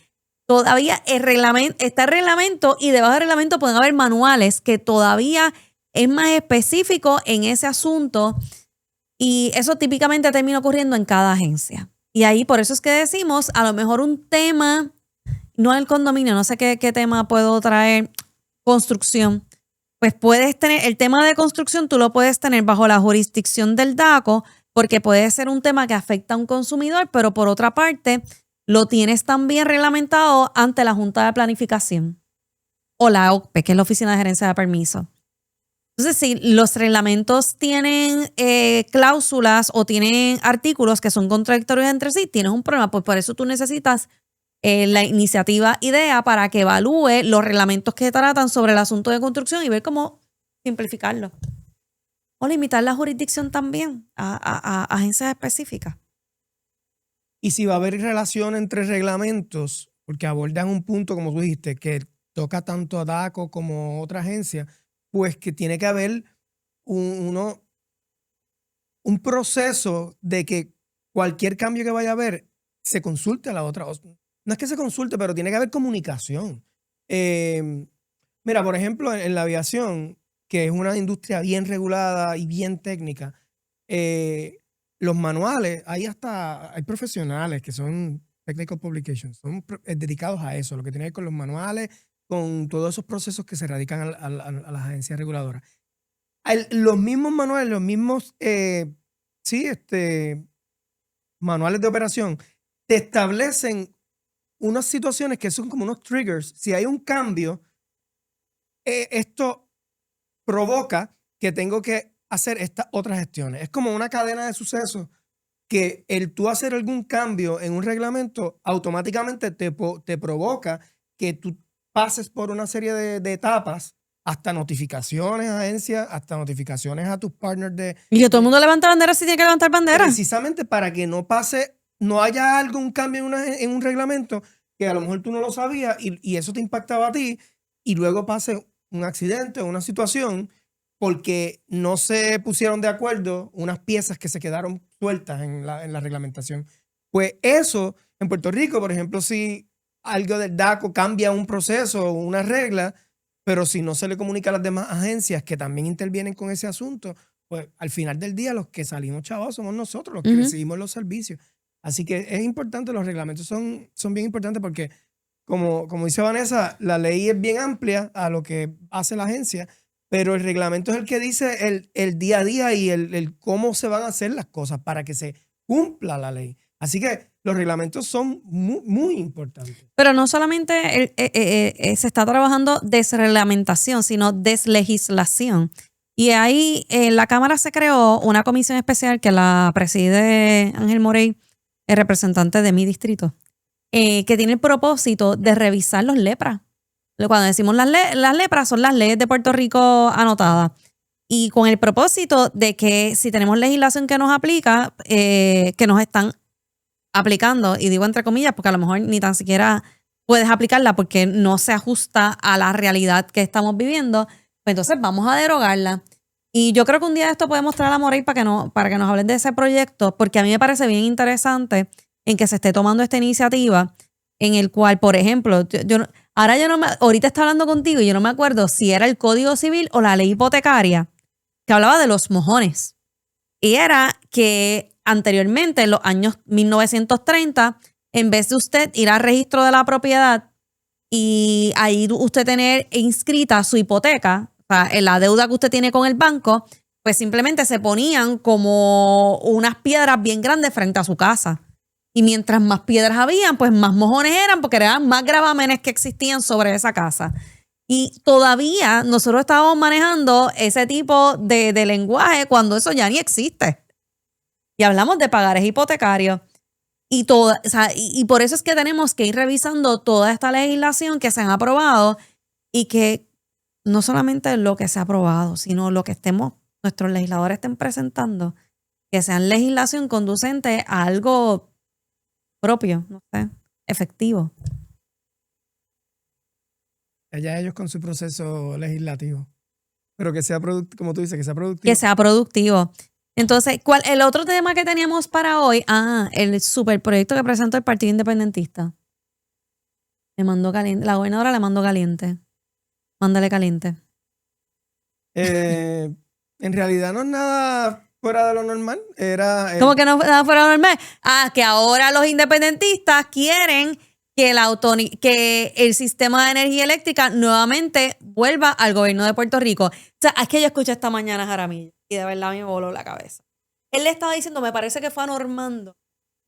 Todavía está el reglamento y debajo del reglamento pueden haber manuales que todavía es más específico en ese asunto y eso típicamente termina ocurriendo en cada agencia. Y ahí por eso es que decimos, a lo mejor un tema, no el condominio, no sé qué tema puedo traer, construcción. Pues puedes tener, el tema de construcción tú lo puedes tener bajo la jurisdicción del DACO porque puede ser un tema que afecta a un consumidor, pero por otra parte lo tienes también reglamentado ante la Junta de Planificación o la OCPE, que es la Oficina de Gerencia de Permisos. Entonces, si los reglamentos tienen cláusulas o tienen artículos que son contradictorios entre sí, tienes un problema. Pues por eso tú necesitas la iniciativa IDEA para que evalúe los reglamentos que tratan sobre el asunto de construcción y ver cómo simplificarlo. O limitar la jurisdicción también a agencias específicas. Y si va a haber relación entre reglamentos, porque abordan un punto, como tú dijiste, que toca tanto a DACO como a otra agencia, pues que tiene que haber un proceso de que cualquier cambio que vaya a haber se consulte a la otra. No es que se consulte, pero tiene que haber comunicación. Mira, por ejemplo, en la aviación, que es una industria bien regulada y bien técnica, los manuales, hay profesionales que son technical publications, son dedicados a eso, lo que tiene que ver con los manuales, con todos esos procesos que se radican a las agencias reguladoras. Los mismos manuales, los mismos manuales de operación te establecen unas situaciones que son como unos triggers. Si hay un cambio, esto provoca que tengo que hacer estas otras gestiones. Es como una cadena de sucesos que el tú hacer algún cambio en un reglamento automáticamente te provoca que tú pases por una serie de etapas, hasta notificaciones a agencias, hasta notificaciones a tus partners Y que todo el mundo levanta bandera si tiene que levantar bandera. Precisamente para que no haya algún cambio en un reglamento que a lo mejor tú no lo sabías y eso te impactaba a ti y luego pase un accidente o una situación porque no se pusieron de acuerdo unas piezas que se quedaron sueltas en la reglamentación. Pues eso, en Puerto Rico, por ejemplo, si algo del DACO cambia un proceso o una regla, pero si no se le comunica a las demás agencias que también intervienen con ese asunto, pues al final del día los que salimos chavos somos nosotros, los que recibimos los servicios. Así que es importante, los reglamentos son bien importantes porque, como dice Vanessa, la ley es bien amplia a lo que hace la agencia, pero el reglamento es el que dice el día a día y el cómo se van a hacer las cosas para que se cumpla la ley. Así que los reglamentos son muy, muy importantes. Pero no solamente se está trabajando desreglamentación, sino deslegislación. Y ahí en la Cámara se creó una comisión especial que la preside Ángel Morey, el representante de mi distrito, que tiene el propósito de revisar los lepras. Cuando decimos las lepras, son las leyes de Puerto Rico anotadas. Y con el propósito de que si tenemos legislación que nos aplica, que nos están aplicando, y digo entre comillas porque a lo mejor ni tan siquiera puedes aplicarla porque no se ajusta a la realidad que estamos viviendo, pues entonces vamos a derogarla. Y yo creo que un día esto podemos traer a Morey para que nos hablen de ese proyecto, porque a mí me parece bien interesante en que se esté tomando esta iniciativa en el cual, por ejemplo, ahorita está hablando contigo y yo no me acuerdo si era el Código Civil o la ley hipotecaria que hablaba de los mojones. Y era que anteriormente, en los años 1930, en vez de usted ir al registro de la propiedad y ahí usted tener inscrita su hipoteca, o sea, en la deuda que usted tiene con el banco, pues simplemente se ponían como unas piedras bien grandes frente a su casa. Y mientras más piedras habían, pues más mojones eran, porque eran más gravámenes que existían sobre esa casa. Y todavía nosotros estábamos manejando ese tipo de lenguaje cuando eso ya ni existe. Y hablamos de pagares hipotecarios. Y por eso es que tenemos que ir revisando toda esta legislación que se han aprobado y que no solamente lo que se ha aprobado, sino lo que nuestros legisladores estén presentando, que sean legislación conducente a algo propio, no sé, efectivo. Allá ellos con su proceso legislativo. Pero que sea como tú dices, que sea productivo. Que sea productivo. Entonces, el otro tema que teníamos para hoy? El superproyecto que presentó el Partido Independentista. Le mandó caliente. La gobernadora le mandó caliente. Mándale caliente. En realidad no es nada fuera de lo normal. ¿Cómo que no es nada fuera de lo normal? Que ahora los independentistas quieren que el sistema de energía eléctrica nuevamente vuelva al gobierno de Puerto Rico. O sea, es que yo escuché esta mañana a Jaramillo y de verdad a mí me voló la cabeza. Él le estaba diciendo, me parece que fue a Normando.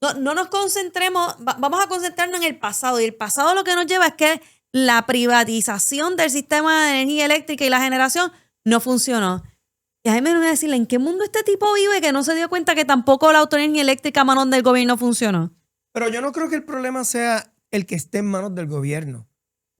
No nos concentremos, vamos a concentrarnos en el pasado. Y el pasado lo que nos lleva es que la privatización del sistema de energía eléctrica y la generación no funcionó. Y a mí me voy a decirle, ¿en qué mundo este tipo vive que no se dio cuenta que tampoco la autonomía eléctrica a manos del gobierno funcionó? Pero yo no creo que el problema sea el que esté en manos del gobierno.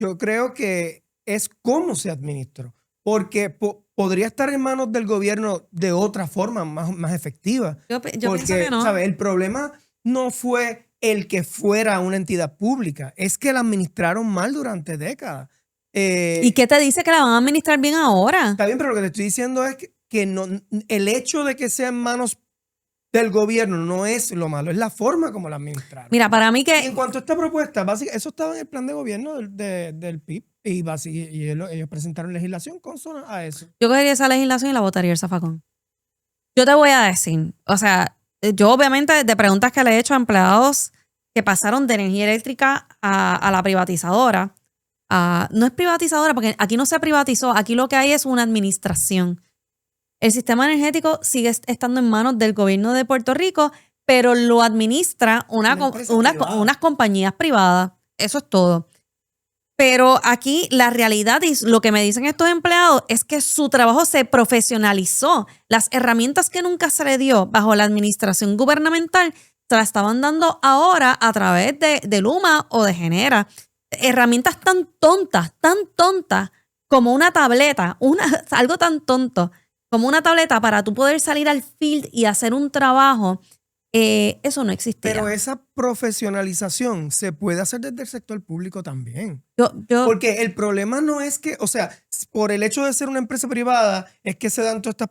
Yo creo que es cómo se administró. Porque podría estar en manos del gobierno de otra forma, más efectiva. Yo pienso que no. ¿Sabes? El problema no fue el que fuera una entidad pública, es que la administraron mal durante décadas. ¿Y qué te dice que la van a administrar bien ahora? Está bien, pero lo que te estoy diciendo es que no, el hecho de que sea en manos del gobierno no es lo malo, es la forma como la administraron. Mira, para mí que... Y en cuanto a esta propuesta, básicamente, eso estaba en el plan de gobierno del PIB y ellos presentaron legislación consona a eso. Yo cogería esa legislación y la votaría el zafacón. Yo te voy a decir, o sea, yo obviamente de preguntas que le he hecho a empleados que pasaron de energía eléctrica a la privatizadora, no es privatizadora porque aquí no se privatizó, aquí lo que hay es una administración. El sistema energético sigue estando en manos del gobierno de Puerto Rico, pero lo administra unas compañías privadas. Eso es todo. Pero aquí la realidad y lo que me dicen estos empleados es que su trabajo se profesionalizó. Las herramientas que nunca se le dio bajo la administración gubernamental se las estaban dando ahora a través de Luma o de Genera. Herramientas tan tontas como una tableta, algo tan tonto como una tableta para tú poder salir al field y hacer un trabajo, eso no existía. Pero esa profesionalización se puede hacer desde el sector público también. Porque el problema no es que, o sea, por el hecho de ser una empresa privada es que se dan toda esta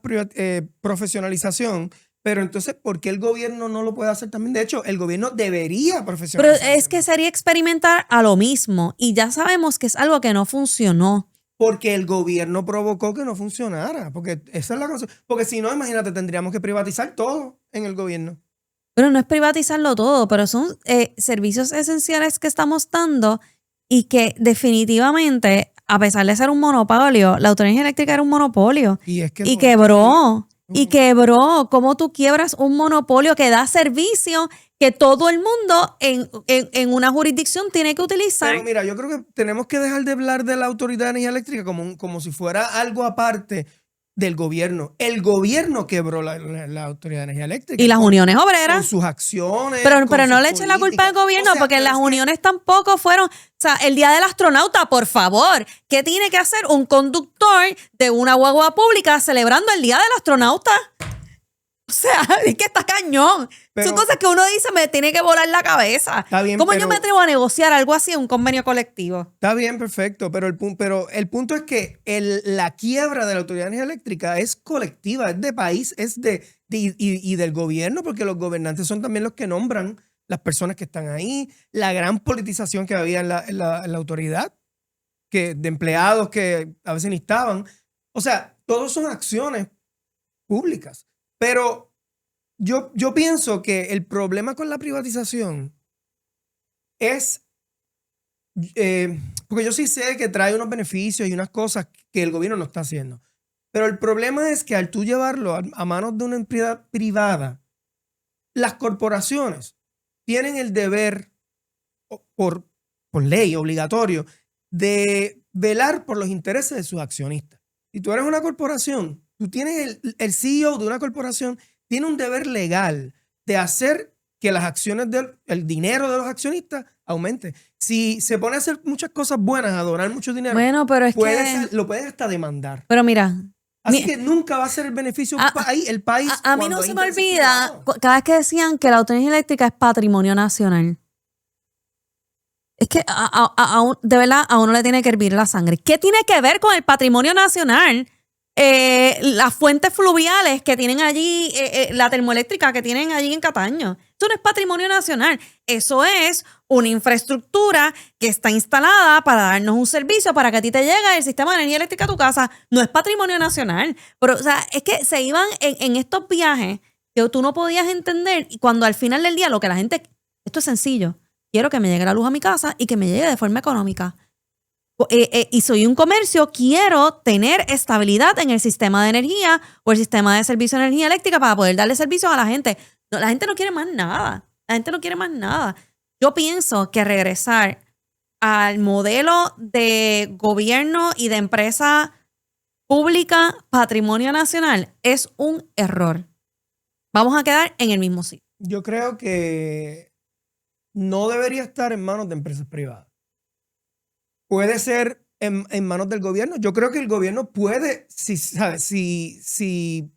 profesionalización, pero entonces, ¿por qué el gobierno no lo puede hacer también? De hecho, el gobierno debería profesionalizar. Pero es que sería experimentar a lo mismo y ya sabemos que es algo que no funcionó. Porque el gobierno provocó que no funcionara. Porque esa es la cosa. Porque si no, imagínate, tendríamos que privatizar todo en el gobierno. Pero no es privatizarlo todo, pero son servicios esenciales que estamos dando y que definitivamente, a pesar de ser un monopolio, la autonomía eléctrica era un monopolio y quebró. Y quebró. ¿Cómo tú quiebras un monopolio que da servicio que todo el mundo en una jurisdicción tiene que utilizar? Pero mira, yo creo que tenemos que dejar de hablar de la Autoridad de Energía Eléctrica como si fuera algo aparte del gobierno. El gobierno quebró la Autoridad de Energía Eléctrica. Y las uniones Con obreras. sus acciones. Pero con no sus le echen la culpa al políticas. gobierno, O sea, porque pero las es que- uniones tampoco fueron. O sea, el Día del Astronauta, por favor, ¿qué tiene que hacer un conductor de una guagua pública celebrando el Día del Astronauta? O sea, es que está cañón. Pero- Son cosas que uno dice, me tiene que volar la cabeza. Está bien, ¿Cómo yo pero- me atrevo a negociar algo así en un convenio colectivo? Está bien, perfecto, pero el punto es que la quiebra de la Autoridad de Energía Eléctrica es colectiva, es de país, y del gobierno, porque los gobernantes son también los que nombran las personas que están ahí, la gran politización que había en la autoridad, de empleados que a veces ni estaban. O sea, todos son acciones públicas. Pero yo pienso que el problema con la privatización es... porque yo sí sé que trae unos beneficios y unas cosas que el gobierno no está haciendo. Pero el problema es que al tú llevarlo a manos de una entidad privada, las corporaciones tienen el deber, por ley obligatorio, de velar por los intereses de sus accionistas. Si tú eres una corporación, tú tienes el CEO de una corporación, tiene un deber legal de hacer que las acciones el dinero de los accionistas aumente. Si se pone a hacer muchas cosas buenas, a donar mucho dinero, Bueno, pero es que... lo puedes hasta demandar. Pero mira... Así que nunca va a ser el beneficio el país. A mí cuando no hay se me intereses olvida privados. cada vez que decían que la autonomía eléctrica es patrimonio nacional. Es que de verdad a uno le tiene que hervir la sangre. ¿Qué tiene que ver con el patrimonio nacional? Las fuentes fluviales que tienen allí, la termoeléctrica que tienen allí en Cataño. Eso no es patrimonio nacional. Eso es una infraestructura que está instalada para darnos un servicio para que a ti te llegue el sistema de energía eléctrica a tu casa. No es patrimonio nacional. Pero, o sea, es que se iban en estos viajes que tú no podías entender, y cuando al final del día lo que la gente... Esto es sencillo. Quiero que me llegue la luz a mi casa y que me llegue de forma económica. Y soy un comercio, quiero tener estabilidad en el sistema de energía o el sistema de servicio de energía eléctrica para poder darle servicios a la gente. No, la gente no quiere más nada. La gente no quiere más nada. Yo pienso que regresar al modelo de gobierno y de empresa pública, patrimonio nacional, es un error. Vamos a quedar en el mismo sitio. Yo creo que no debería estar en manos de empresas privadas. Puede ser en manos del gobierno. Yo creo que el gobierno puede, si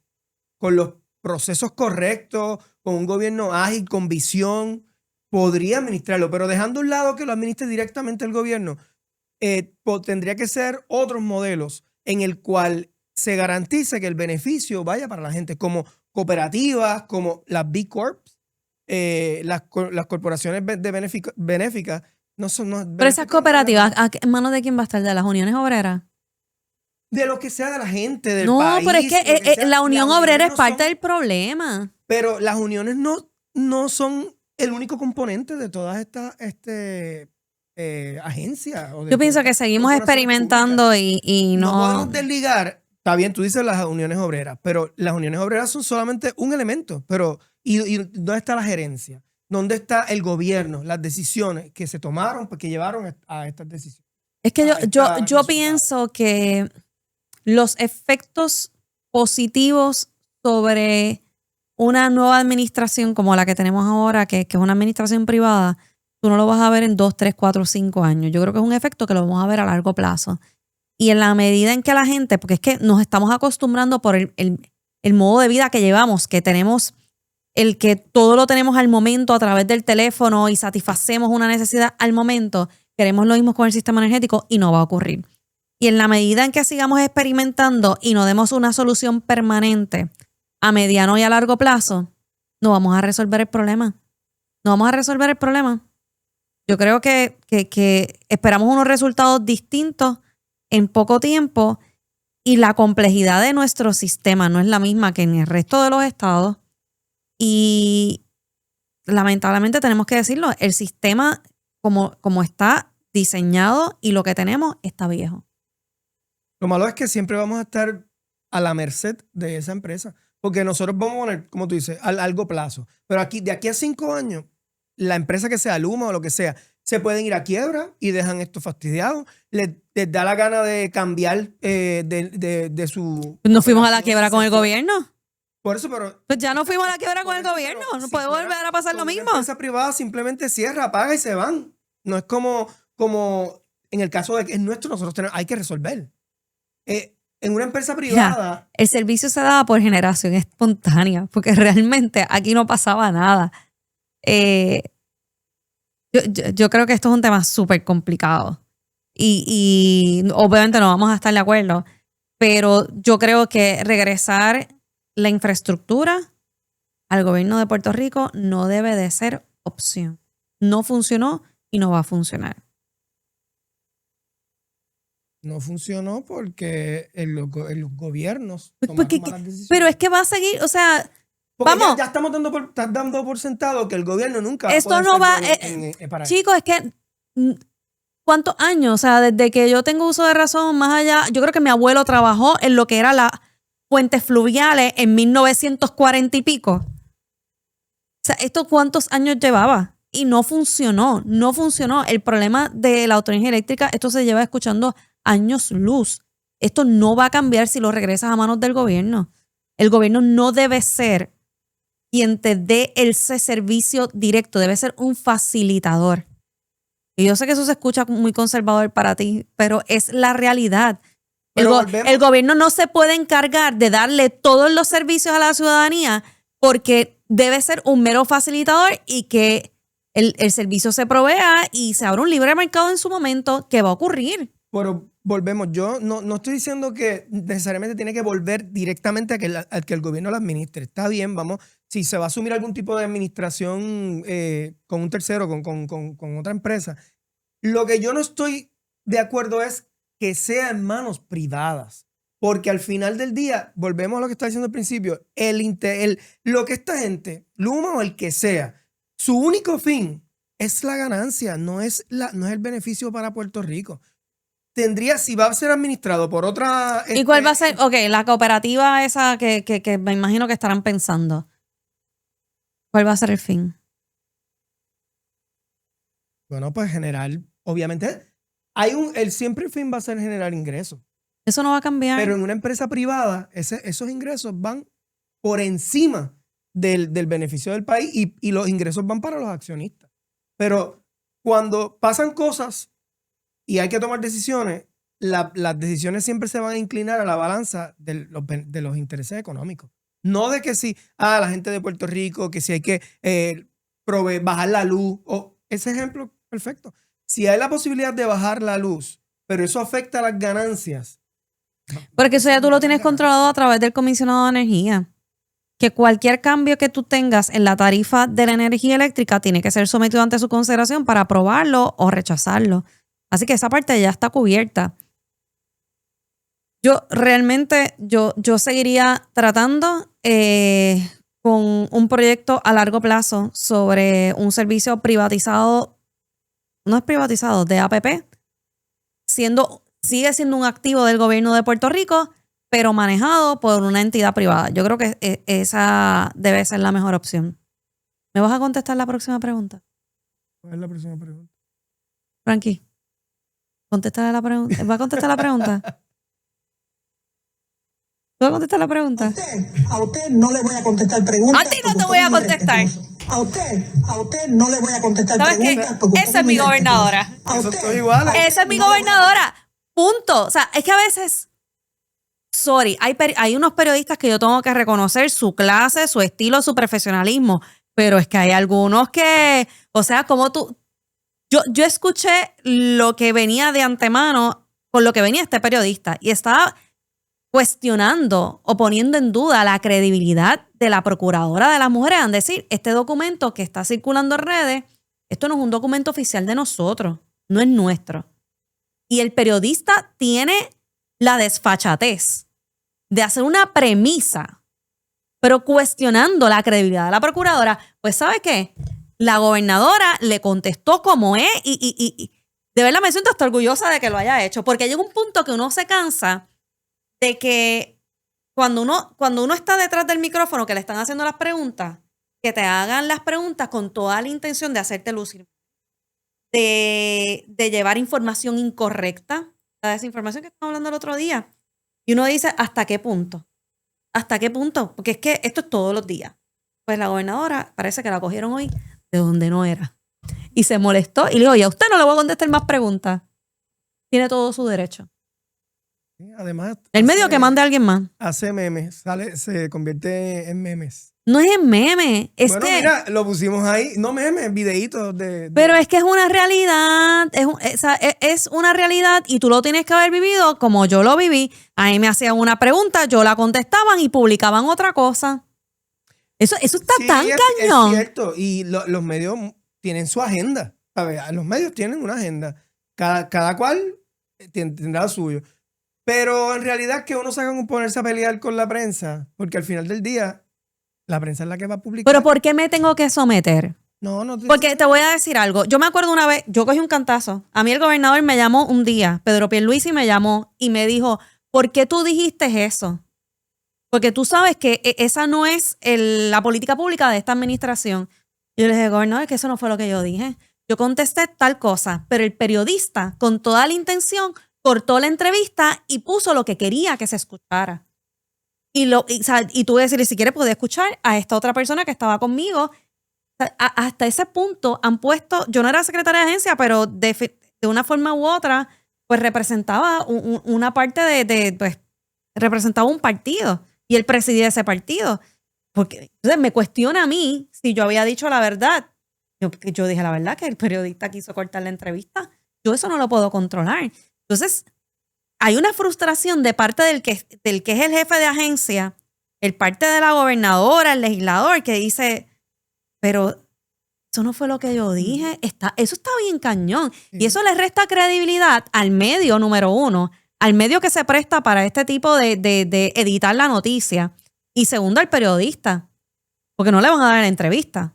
con los procesos correctos, con un gobierno ágil, con visión, podría administrarlo. Pero dejando a un lado que lo administre directamente el gobierno, tendría que ser otros modelos en el cual se garantice que el beneficio vaya para la gente, como cooperativas, como las B Corps, las corporaciones benéficas. Pero esas cooperativas, ¿en manos de quién va a estar? ¿De las uniones obreras? De lo que sea de la gente, del No, país. pero es que sea. la unión obrera es no parte son- del problema. Pero las uniones no son el único componente de todas estas agencias. Yo pienso que seguimos experimentando y No no... podemos desligar. Está bien, tú dices las uniones obreras, pero las uniones obreras son solamente un elemento. Pero, ¿y dónde está la gerencia? ¿Dónde está el gobierno? Las decisiones que se tomaron, que llevaron a estas decisiones. Es que yo resultado. pienso que los efectos positivos sobre una nueva administración como la que tenemos ahora, que es una administración privada, tú no lo vas a ver en 2, 3, 4, 5 años. Yo creo que es un efecto que lo vamos a ver a largo plazo. Y en la medida en que la gente, porque es que nos estamos acostumbrando por el modo de vida que llevamos, que tenemos el que todo lo tenemos al momento a través del teléfono y satisfacemos una necesidad al momento, queremos lo mismo con el sistema energético y no va a ocurrir. Y en la medida en que sigamos experimentando y no demos una solución permanente a mediano y a largo plazo, no vamos a resolver el problema. No vamos a resolver el problema. Yo creo que esperamos unos resultados distintos en poco tiempo y la complejidad de nuestro sistema no es la misma que en el resto de los estados. Y lamentablemente tenemos que decirlo, el sistema como está diseñado y lo que tenemos está viejo. Lo malo es que siempre vamos a estar a la merced de esa empresa. Porque nosotros vamos a poner, como tú dices, a largo plazo. Pero aquí, de aquí a 5 años, la empresa que sea, Luma o lo que sea, se pueden ir a quiebra y dejan esto fastidiado. Les da la gana de cambiar de su... Nos fuimos a la operación, quiebra con el sector. gobierno. Por eso, pero... Pues ya nos fuimos a la quiebra con por el eso, gobierno. pero No si puede fuera volver a pasar lo con una mismo. empresa privada simplemente cierra, apaga y se van. No es como en el caso de que es nuestro, nosotros hay que resolver. En una empresa privada... El servicio se daba por generación espontánea, porque realmente aquí no pasaba nada. Yo creo que esto es un tema súper complicado. Y obviamente no vamos a estar de acuerdo, pero yo creo que regresar la infraestructura al gobierno de Puerto Rico no debe de ser opción. No funcionó y no va a funcionar. No funcionó porque los gobiernos Pues, tomaron malas decisiones. pero es que va a seguir, o sea, Porque vamos. ya estás dando por sentado que el gobierno nunca va a Esto poder no ser va. bueno para eso. Chicos, es que. ¿Cuántos años? O sea, desde que yo tengo uso de razón, más allá. Yo creo que mi abuelo trabajó en lo que era las fuentes fluviales en 1940 y pico. O sea, ¿esto cuántos años llevaba? Y no funcionó. No funcionó. El problema de la autonomía eléctrica, esto se lleva escuchando años luz. Esto no va a cambiar si lo regresas a manos del gobierno. El gobierno no debe ser quien te dé ese servicio directo, debe ser un facilitador. Y yo sé que eso se escucha muy conservador para ti, pero es la realidad. El gobierno no se puede encargar de darle todos los servicios a la ciudadanía porque debe ser un mero facilitador y que el servicio se provea y se abra un libre mercado en su momento, que va a ocurrir. Pero volvemos, yo no estoy diciendo que necesariamente tiene que volver directamente a que el gobierno lo administre. Está bien, vamos, si se va a asumir algún tipo de administración con un tercero, con otra empresa. Lo que yo no estoy de acuerdo es que sea en manos privadas. Porque al final del día, volvemos a lo que estaba diciendo al principio, lo que esta gente, Luma o el que sea, su único fin es la ganancia, no es el beneficio para Puerto Rico. Si va a ser administrado por otra... ¿Y cuál va a ser? Ok, la cooperativa esa que me imagino que estarán pensando. ¿Cuál va a ser el fin? Bueno, pues generar, obviamente, siempre el fin va a ser generar ingresos. Eso no va a cambiar. Pero en una empresa privada, esos ingresos van por encima del beneficio del país y los ingresos van para los accionistas. Pero cuando pasan cosas y hay que tomar decisiones, las decisiones siempre se van a inclinar a la balanza de los intereses económicos. No de que si la gente de Puerto Rico, que si hay que bajar la luz. Ese ejemplo, perfecto. Si hay la posibilidad de bajar la luz, pero eso afecta a las ganancias. Porque eso ya tú lo tienes controlado a través del comisionado de energía. Que cualquier cambio que tú tengas en la tarifa de la energía eléctrica tiene que ser sometido ante su consideración para aprobarlo o rechazarlo. Así que esa parte ya está cubierta. Yo realmente, yo seguiría tratando con un proyecto a largo plazo sobre un servicio privatizado, no es privatizado, de APP, sigue siendo un activo del gobierno de Puerto Rico, pero manejado por una entidad privada. Yo creo que esa debe ser la mejor opción. ¿Me vas a contestar la próxima pregunta? ¿Cuál es la próxima pregunta? Frankie, contéstale la pregunta. ¿Va a contestar la pregunta? ¿Tú vas a contestar la pregunta? A usted no le voy a contestar preguntas. A ti no te voy a contestar. A usted no le voy a contestar ¿Sabes preguntas. qué? Esa es mi gobernadora. Esa es mi gobernadora. Punto. O sea, es que a veces, sorry, hay unos periodistas que yo tengo que reconocer su clase, su estilo, su profesionalismo, pero es que hay algunos que, o sea, como tú, yo escuché lo que venía de antemano con lo que venía este periodista y estaba cuestionando o poniendo en duda la credibilidad de la procuradora de las mujeres al decir, este documento que está circulando en redes, esto no es un documento oficial de nosotros, no es nuestro. Y el periodista tiene la desfachatez de hacer una premisa, pero cuestionando la credibilidad de la procuradora. Pues, ¿sabe qué? La gobernadora le contestó como es y de verdad me siento hasta orgullosa de que lo haya hecho, porque llega un punto que uno se cansa de que cuando uno está detrás del micrófono que le están haciendo las preguntas, que te hagan las preguntas con toda la intención de hacerte lucir, de llevar información incorrecta, la desinformación que estamos hablando el otro día. Y uno dice, ¿hasta qué punto? ¿Hasta qué punto? Porque es que esto es todos los días. Pues la gobernadora parece que la cogieron hoy de donde no era. Y se molestó y le dijo, y a usted no le voy a contestar más preguntas. Tiene todo su derecho. Sí, además, El medio que mande a alguien más. hace memes, se convierte en memes. No es en meme, es Bueno, que... mira, lo pusimos ahí, no memes, videitos de... Pero es que es una realidad, es una realidad y tú lo tienes que haber vivido como yo lo viví. A mí me hacían una pregunta, yo la contestaban y publicaban otra cosa. Eso está Sí, tan es cañón. cierto, y los medios tienen su agenda. A ver, los medios tienen una agenda. Cada cual tendrá lo suyo. Pero en realidad que uno se haga ponerse a pelear con la prensa, porque al final del día, la prensa es la que va a publicar. Pero ¿por qué me tengo que someter? No Porque te voy a decir algo. Yo me acuerdo una vez, yo cogí un cantazo. A mí el gobernador me llamó un día, Pedro Pierluisi me llamó y me dijo, ¿por qué tú dijiste eso? Porque tú sabes que esa no es la política pública de esta administración. Yo le dije, gobernador, es que eso no fue lo que yo dije. Yo contesté tal cosa, pero el periodista, con toda la intención, cortó la entrevista y puso lo que quería que se escuchara. Y tú decirle, si quieres, puedes escuchar a esta otra persona que estaba conmigo. O sea, hasta ese punto han puesto, yo no era secretaria de agencia, pero de una forma u otra, pues representaba una parte pues, representaba un partido y él presidía ese partido. Porque entonces me cuestiona a mí si yo había dicho la verdad. Yo dije la verdad que el periodista quiso cortar la entrevista. Yo eso no lo puedo controlar. Entonces, hay una frustración de parte del que es el jefe de agencia, el parte de la gobernadora, el legislador, que dice, pero eso no fue lo que yo dije. Eso está bien cañón. Sí. Y eso le resta credibilidad al medio, número uno, al medio que se presta para este tipo de editar la noticia. Y segundo, al periodista, porque no le van a dar la entrevista.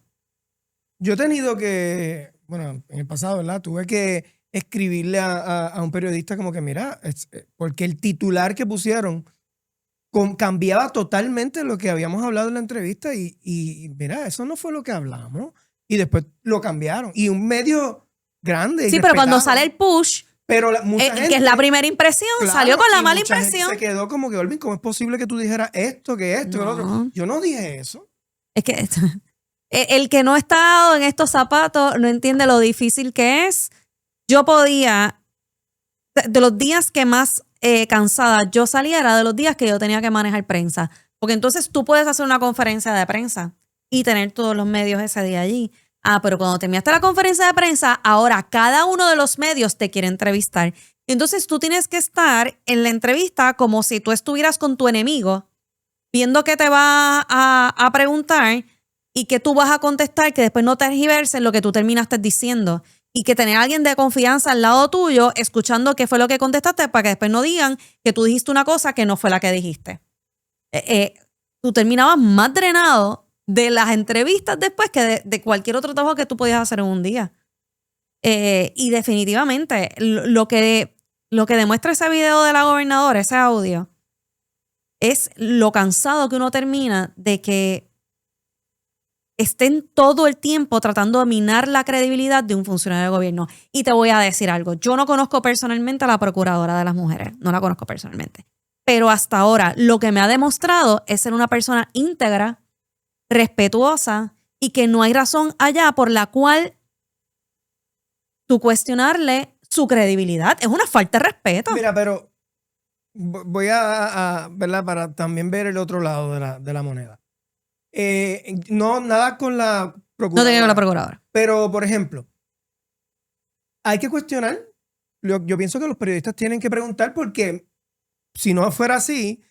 Yo he tenido que, bueno, en el pasado, ¿verdad? Tuve que escribirle a un periodista como que, mira, porque el titular que pusieron cambiaba totalmente lo que habíamos hablado en la entrevista y mira, eso no fue lo que hablamos. Y después lo cambiaron. Y un medio grande. Sí, pero cuando sale el push, pero mucha gente, que es la primera impresión, claro, salió con la y mala mucha gente impresión. se quedó como que, Olvin, ¿cómo es posible que tú dijeras esto, que esto, que lo otro? Yo no dije eso. Es que el que no ha estado en estos zapatos no entiende lo difícil que es. Yo podía, de los días que más cansada yo salía era de los días que yo tenía que manejar prensa. Porque entonces tú puedes hacer una conferencia de prensa y tener todos los medios ese día allí. Ah, pero cuando terminaste la conferencia de prensa, ahora cada uno de los medios te quiere entrevistar. Entonces tú tienes que estar en la entrevista como si tú estuvieras con tu enemigo, viendo qué te va a preguntar y que tú vas a contestar, que después no tergiverses lo que tú terminaste diciendo. Y que tener a alguien de confianza al lado tuyo, escuchando qué fue lo que contestaste, para que después no digan que tú dijiste una cosa que no fue la que dijiste. Tú terminabas más drenado de las entrevistas después que de cualquier otro trabajo que tú podías hacer en un día. Y definitivamente, lo que demuestra ese video de la gobernadora, ese audio, es lo cansado que uno termina de que estén todo el tiempo tratando de minar la credibilidad de un funcionario de gobierno. Y te voy a decir algo. Yo no conozco personalmente a la procuradora de las mujeres. No la conozco personalmente. Pero hasta ahora lo que me ha demostrado es ser una persona íntegra, respetuosa y que no hay razón allá por la cual tú cuestionarle su credibilidad. Es una falta de respeto. Mira, pero voy a ¿verdad? Para también ver el otro lado de la moneda. No, nada con la procuradora. No tenía con la procuradora. Pero, por ejemplo, hay que cuestionar. Yo pienso que los periodistas tienen que preguntar porque si no fuera así,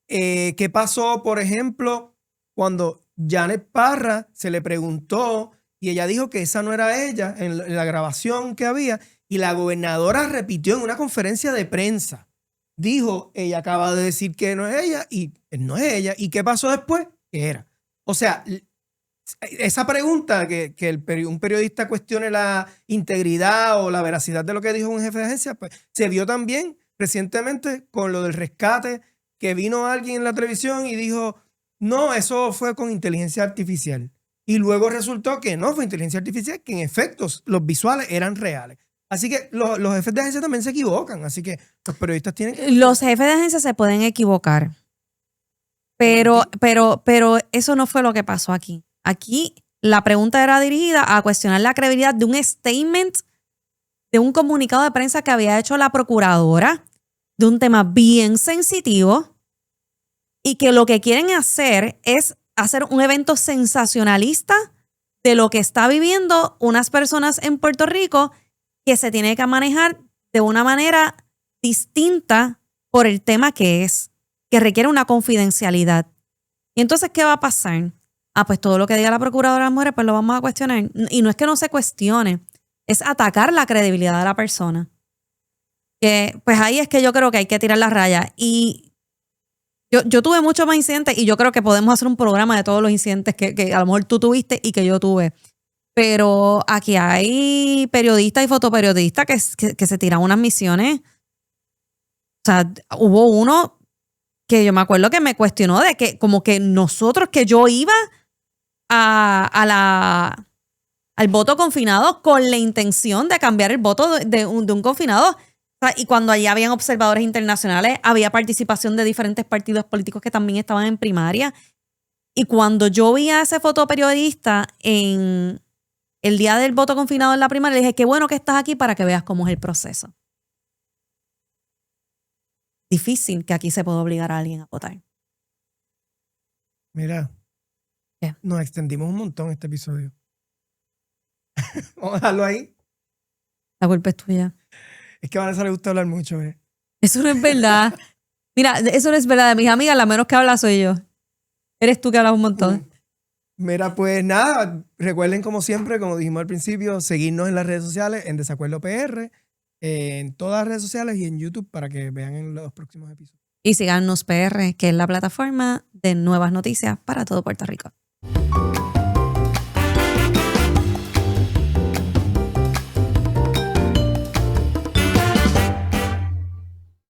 ¿qué pasó, por ejemplo, cuando Janet Parra se le preguntó y ella dijo que esa no era ella en la grabación que había y la gobernadora repitió en una conferencia de prensa? Dijo, ella acaba de decir que no es ella y no es ella. ¿Y qué pasó después? ¿Qué era? O sea, esa pregunta que un periodista cuestione la integridad o la veracidad de lo que dijo un jefe de agencia, pues se vio también recientemente con lo del rescate que vino alguien en la televisión y dijo, no, eso fue con inteligencia artificial. Y luego resultó que no fue inteligencia artificial, que en efectos los visuales eran reales. Así que los jefes de agencia también se equivocan. Así que los periodistas tienen que... Los jefes de agencia se pueden equivocar. Pero eso no fue lo que pasó aquí. Aquí la pregunta era dirigida a cuestionar la credibilidad de un statement, de un comunicado de prensa que había hecho la procuradora de un tema bien sensitivo y que lo que quieren hacer es hacer un evento sensacionalista de lo que está viviendo unas personas en Puerto Rico que se tiene que manejar de una manera distinta por el tema que es, que requiere una confidencialidad. Y entonces, ¿qué va a pasar? Pues todo lo que diga la procuradora de las mujeres, pues lo vamos a cuestionar. Y no es que no se cuestione, es atacar la credibilidad de la persona. Que pues ahí es que yo creo que hay que tirar la raya. Y yo tuve muchos más incidentes y yo creo que podemos hacer un programa de todos los incidentes que a lo mejor tú tuviste y que yo tuve. Pero aquí hay periodistas y fotoperiodistas que se tiran unas misiones. O sea, hubo uno que yo me acuerdo que me cuestionó de que como que nosotros, que yo iba al voto confinado con la intención de cambiar el voto de un confinado. O sea, y cuando allí habían observadores internacionales, había participación de diferentes partidos políticos que también estaban en primaria. Y cuando yo vi a ese fotoperiodista en el día del voto confinado en la primaria, le dije, qué bueno que estás aquí para que veas cómo es el proceso. Difícil que aquí se pueda obligar a alguien a votar. Mira, ¿Qué? nos extendimos un montón este episodio. Vamos a dejarlo ahí. La culpa es tuya. Es que a Vanessa le gusta hablar mucho. Eso no es verdad. Mira, eso no es verdad. De mis amigas, la menos que habla soy yo. Eres tú que hablas un montón. Mira, pues nada, recuerden como siempre, como dijimos al principio, seguirnos en las redes sociales, en Desacuerdo PR, en todas las redes sociales y en YouTube para que vean en los próximos episodios. Y síganos PR, que es la plataforma de nuevas noticias para todo Puerto Rico.